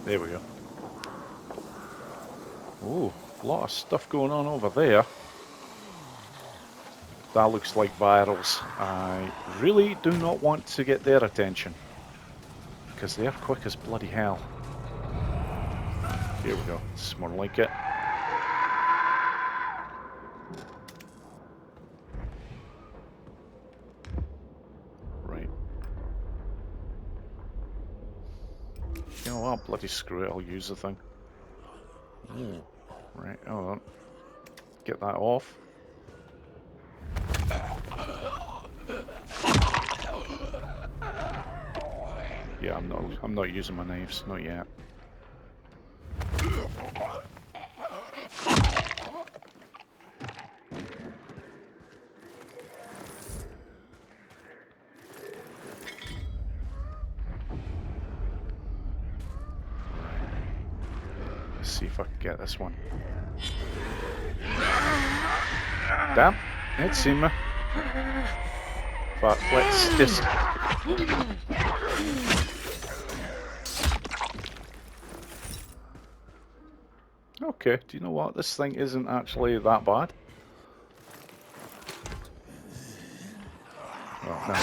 [SPEAKER 1] There we go. Oh, a lot of stuff going on over there. That looks like virals. I really do not want to get their attention, because they're quick as bloody hell. Here we go. This is more like it. Right. You know what? Bloody screw it. I'll use the thing. Ooh. Right. Hold on. Get that off. Yeah, I'm not using my knives, not yet. Let's see if I can get this one. Damn, it's seen me. But let's just... Okay, do you know what? This thing isn't actually that bad. Oh, no.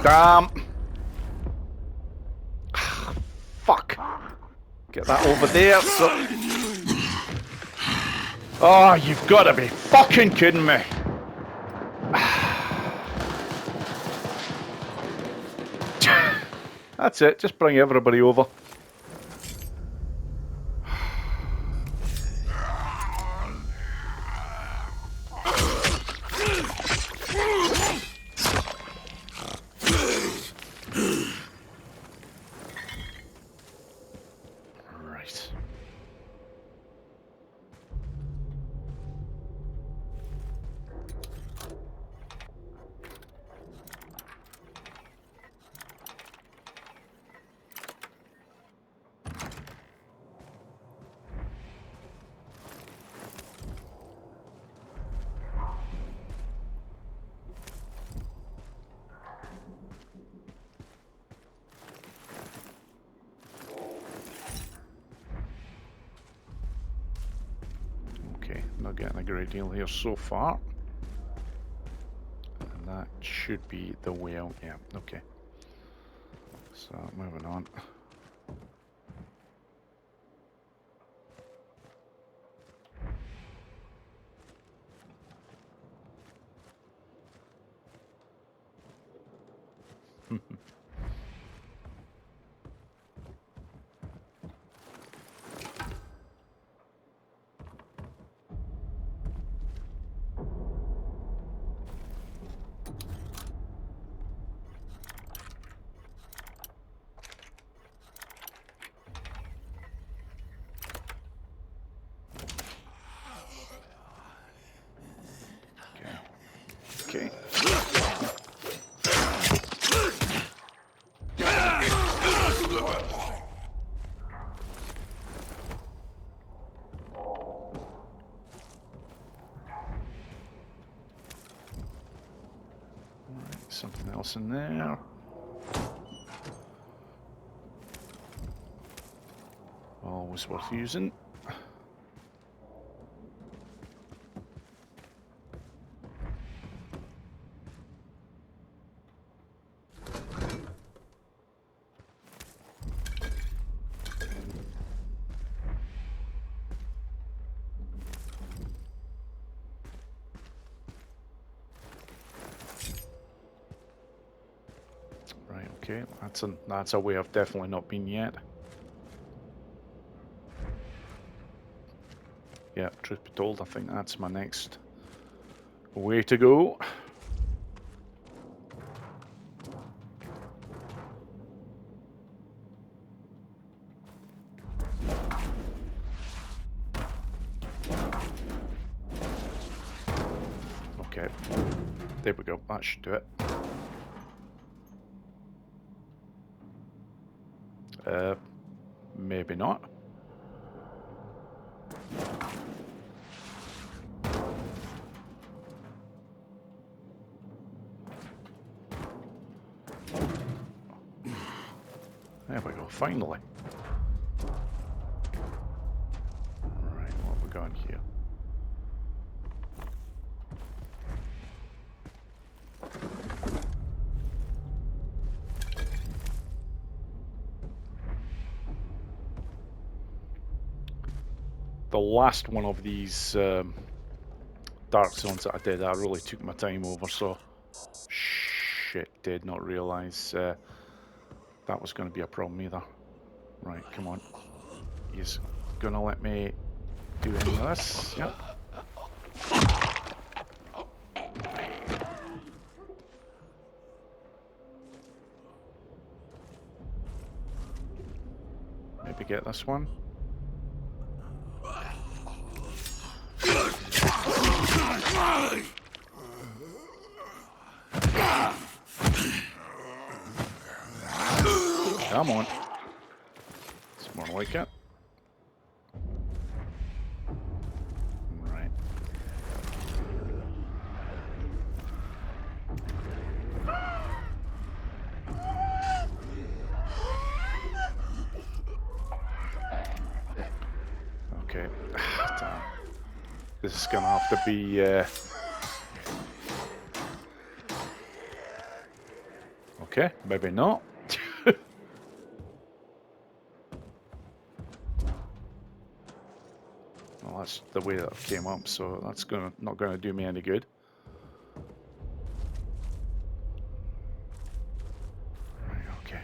[SPEAKER 1] Damn! Fuck! Get that over there. So... Oh, you've got to be fucking kidding me! That's it. Just bring everybody over. Okay, not getting a great deal here so far. And that should be the way out, yeah, okay. So, moving on. Okay. Something else in there. Always worth using. Right, okay, that's a way I've definitely not been yet. Yeah, truth be told, I think that's my next way to go. Okay, there we go, that should do it. Maybe not. There we go, finally. Right, what have we got here? The last one of these dark zones that I did, I really took my time over, so shit, did not realise that was going to be a problem either. Right, come on. He's going to let me do any of this. Yep. Maybe get this one. Come on. It's more like it. Right. Okay. Damn. This is gonna have to be okay, maybe not. Well, that's the way that it came up, so that's not gonna do me any good. Right, okay.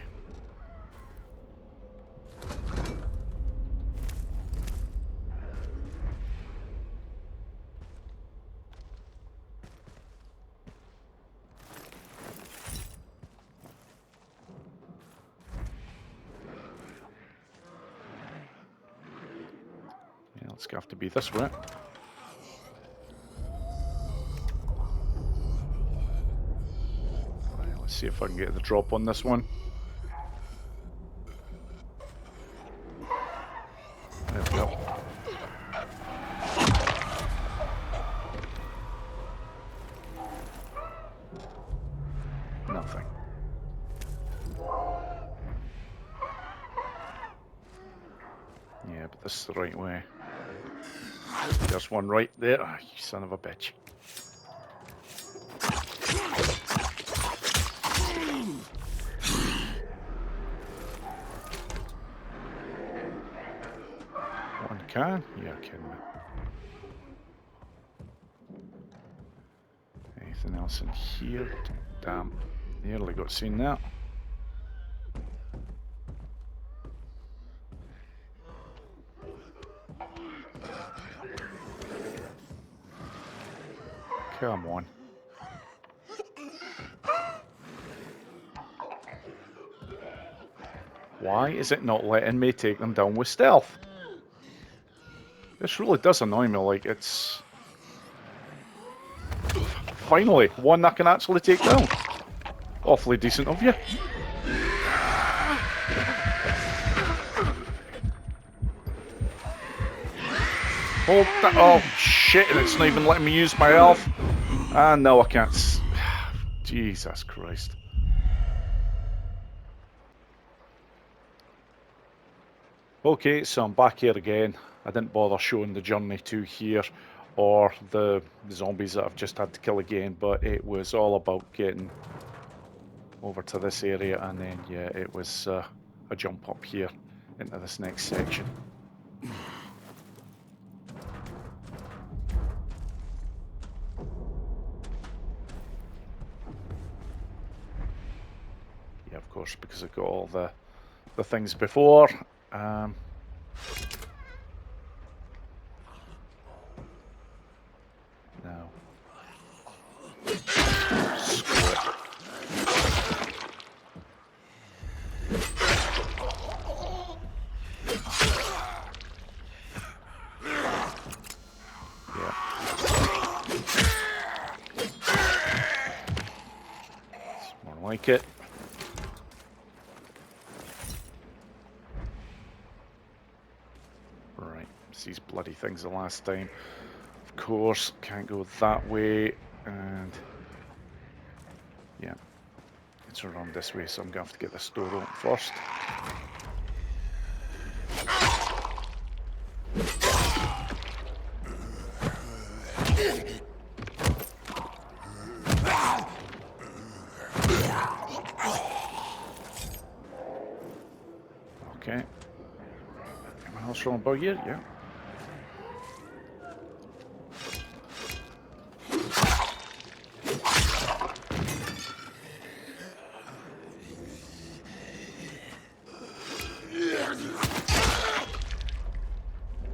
[SPEAKER 1] Yeah, it's gonna have to be this way. Right, let's see if I can get the drop on this one. There we go. Nothing. Yeah, but this is the right way. There's one right there. Ah, you son of a bitch. One can? You're kidding me. Anything else in here? Damn. Nearly got seen that. Come on. Why is it not letting me take them down with stealth? This really does annoy me, like it's... Finally, one I can actually take down. Awfully decent of you. Hold that. Oh shit, and it's not even letting me use my health. Ah, no, I can't. Jesus Christ. Okay, so I'm back here again. I didn't bother showing the journey to here or the zombies that I've just had to kill again, but it was all about getting over to this area, and then yeah, it was a jump up here into this next section. Yeah, of course, because I've got all the things before. No. Screw it. Yeah. It's more like it. Right, it's these bloody things the last time. Of course, can't go that way, and yeah, it's around this way, so I'm gonna have to get this door open first. Okay. Anyone else from about here? Yeah.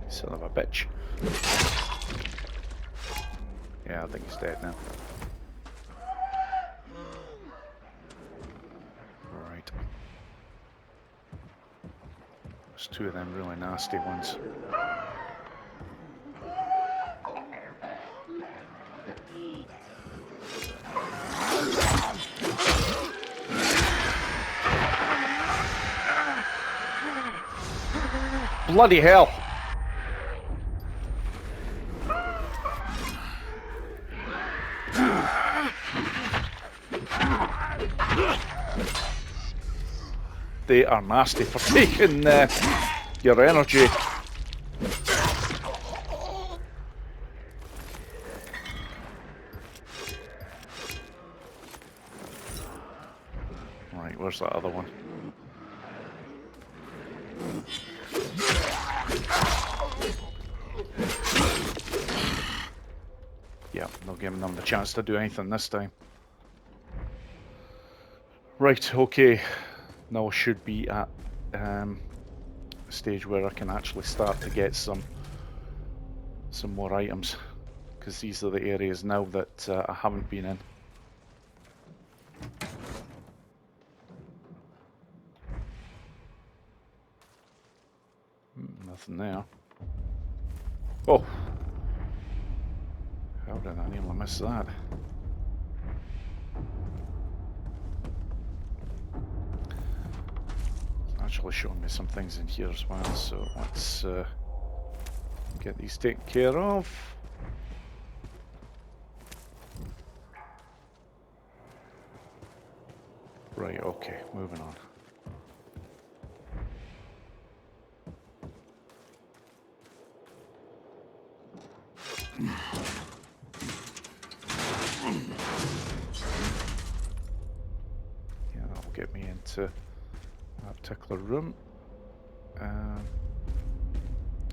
[SPEAKER 1] Son of a bitch. Yeah, I think he's dead now. Right. There's two of them really nasty ones. Bloody hell! They are nasty for taking your energy. Right, where's that other one? Yeah, not giving them the chance to do anything this time. Right, okay. Now I should be at a stage where I can actually start to get some more items, because these are the areas now that I haven't been in. Nothing there. Oh! How did I nearly miss that? It's actually showing me some things in here as well, so let's get these taken care of. Right, okay, moving on. get me into that particular room.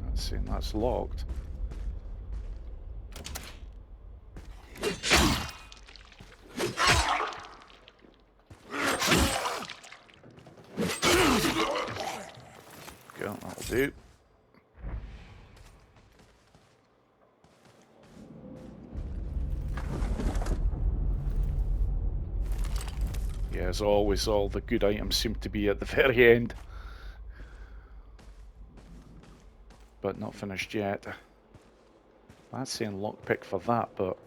[SPEAKER 1] Let's see, and that's locked. Go, that'll do. Yeah, as always, all the good items seem to be at the very end. But not finished yet. That's saying lockpick for that, but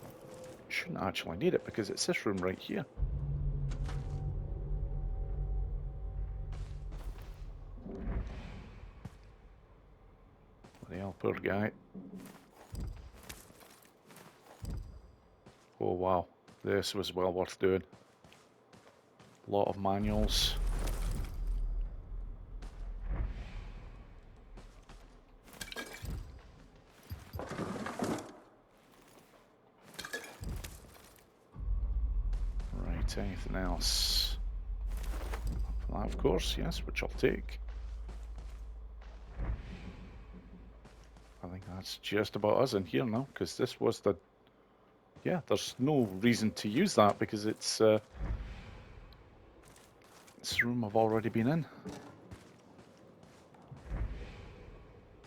[SPEAKER 1] shouldn't actually need it because it's this room right here. The hell, poor guy. Oh wow, this was well worth doing. A lot of manuals. Right, anything else? That, of course, yes, which I'll take. I think that's just about us in here now, because this was the... Yeah, there's no reason to use that because it's... this room I've already been in.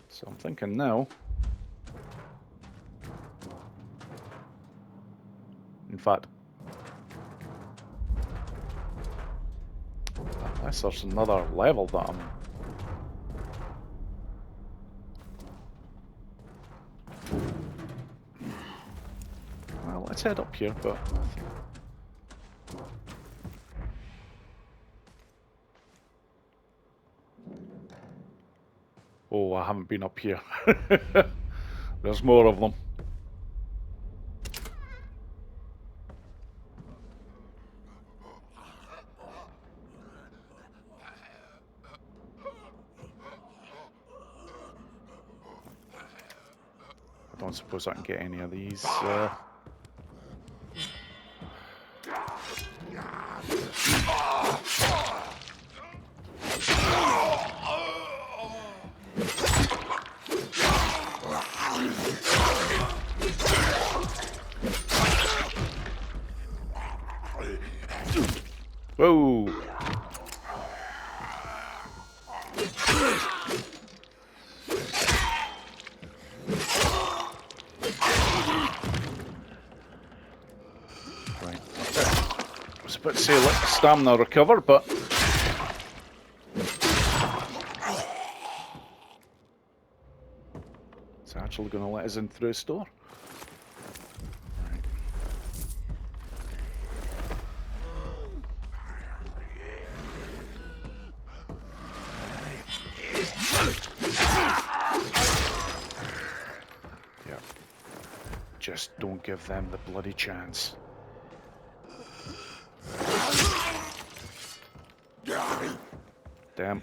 [SPEAKER 1] So I'm thinking now... In fact... Unless there's another level that I'm... Well, let's head up here, but... Oh, I haven't been up here. There's more of them. I don't suppose I can get any of these. Whoa! Right. I was about to say let the stamina recover, but it's actually going to let us in through a store. Just don't give them the bloody chance. Damn.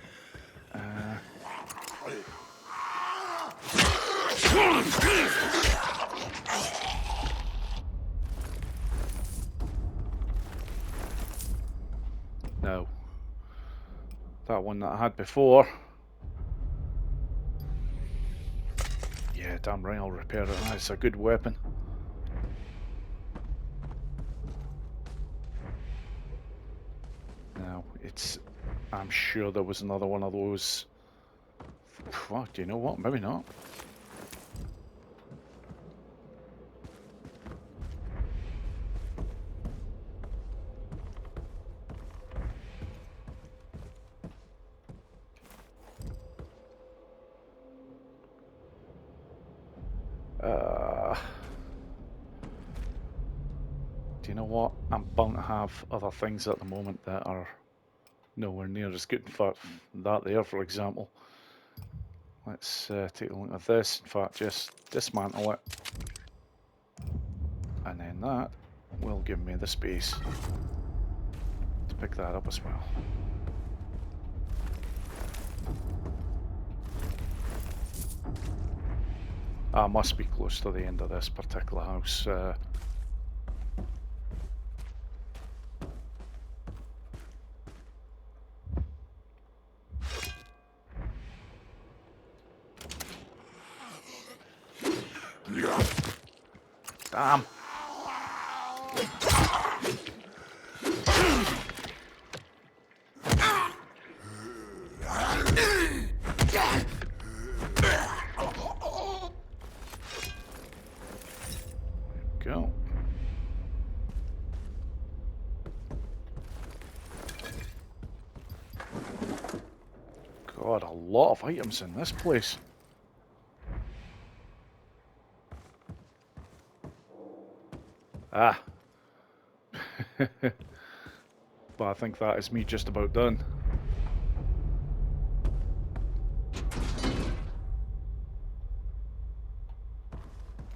[SPEAKER 1] No. That one that I had before. Yeah, damn right, I'll repair it. That's a good weapon. Now, it's... I'm sure there was another one of those... Well, do you know what? Maybe not. Do you know what? I'm bound to have other things at the moment that are nowhere near as good. In fact, that there, for example. Let's take a look at this. In fact, just dismantle it. And then that will give me the space to pick that up as well. I must be close to the end of this particular house. Damn. Go. God, a lot of items in this place. Ah. But I think that is me just about done.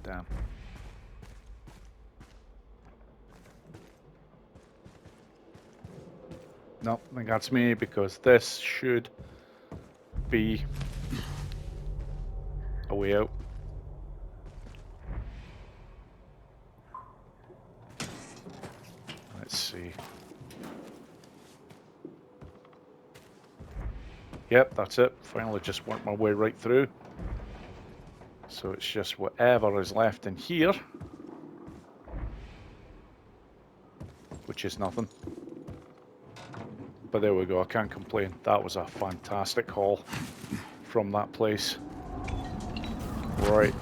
[SPEAKER 1] Damn. No, I think that's me because this should be a way out. Let's see. Yep, that's it. Finally just worked my way right through. So it's just whatever is left in here. Which is nothing. But there we go, I can't complain. That was a fantastic haul from that place. Right.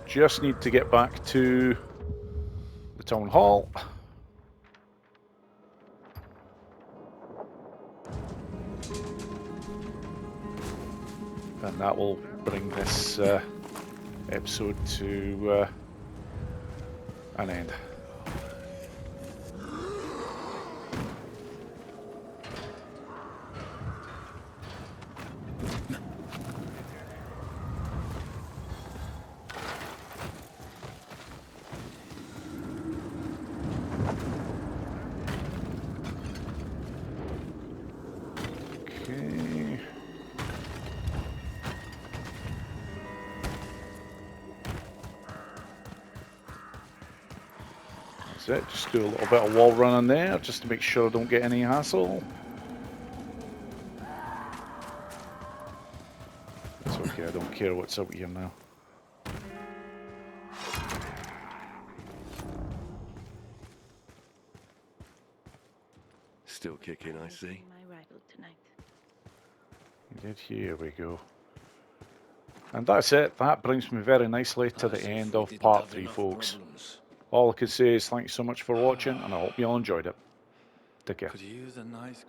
[SPEAKER 1] Just need to get back to the town hall. And that will bring this episode to an end. Okay. That's it, just do a little bit of wall running there just to make sure I don't get any hassle. It's okay, I don't care what's out here now.
[SPEAKER 2] Still kicking, I see.
[SPEAKER 5] My rifle tonight.
[SPEAKER 1] Here we go. And that's it. That brings me very nicely to the end of part 3, folks. All I can say is thank you so much for watching, and I hope you all enjoyed it. Take care.
[SPEAKER 2] Could use a nice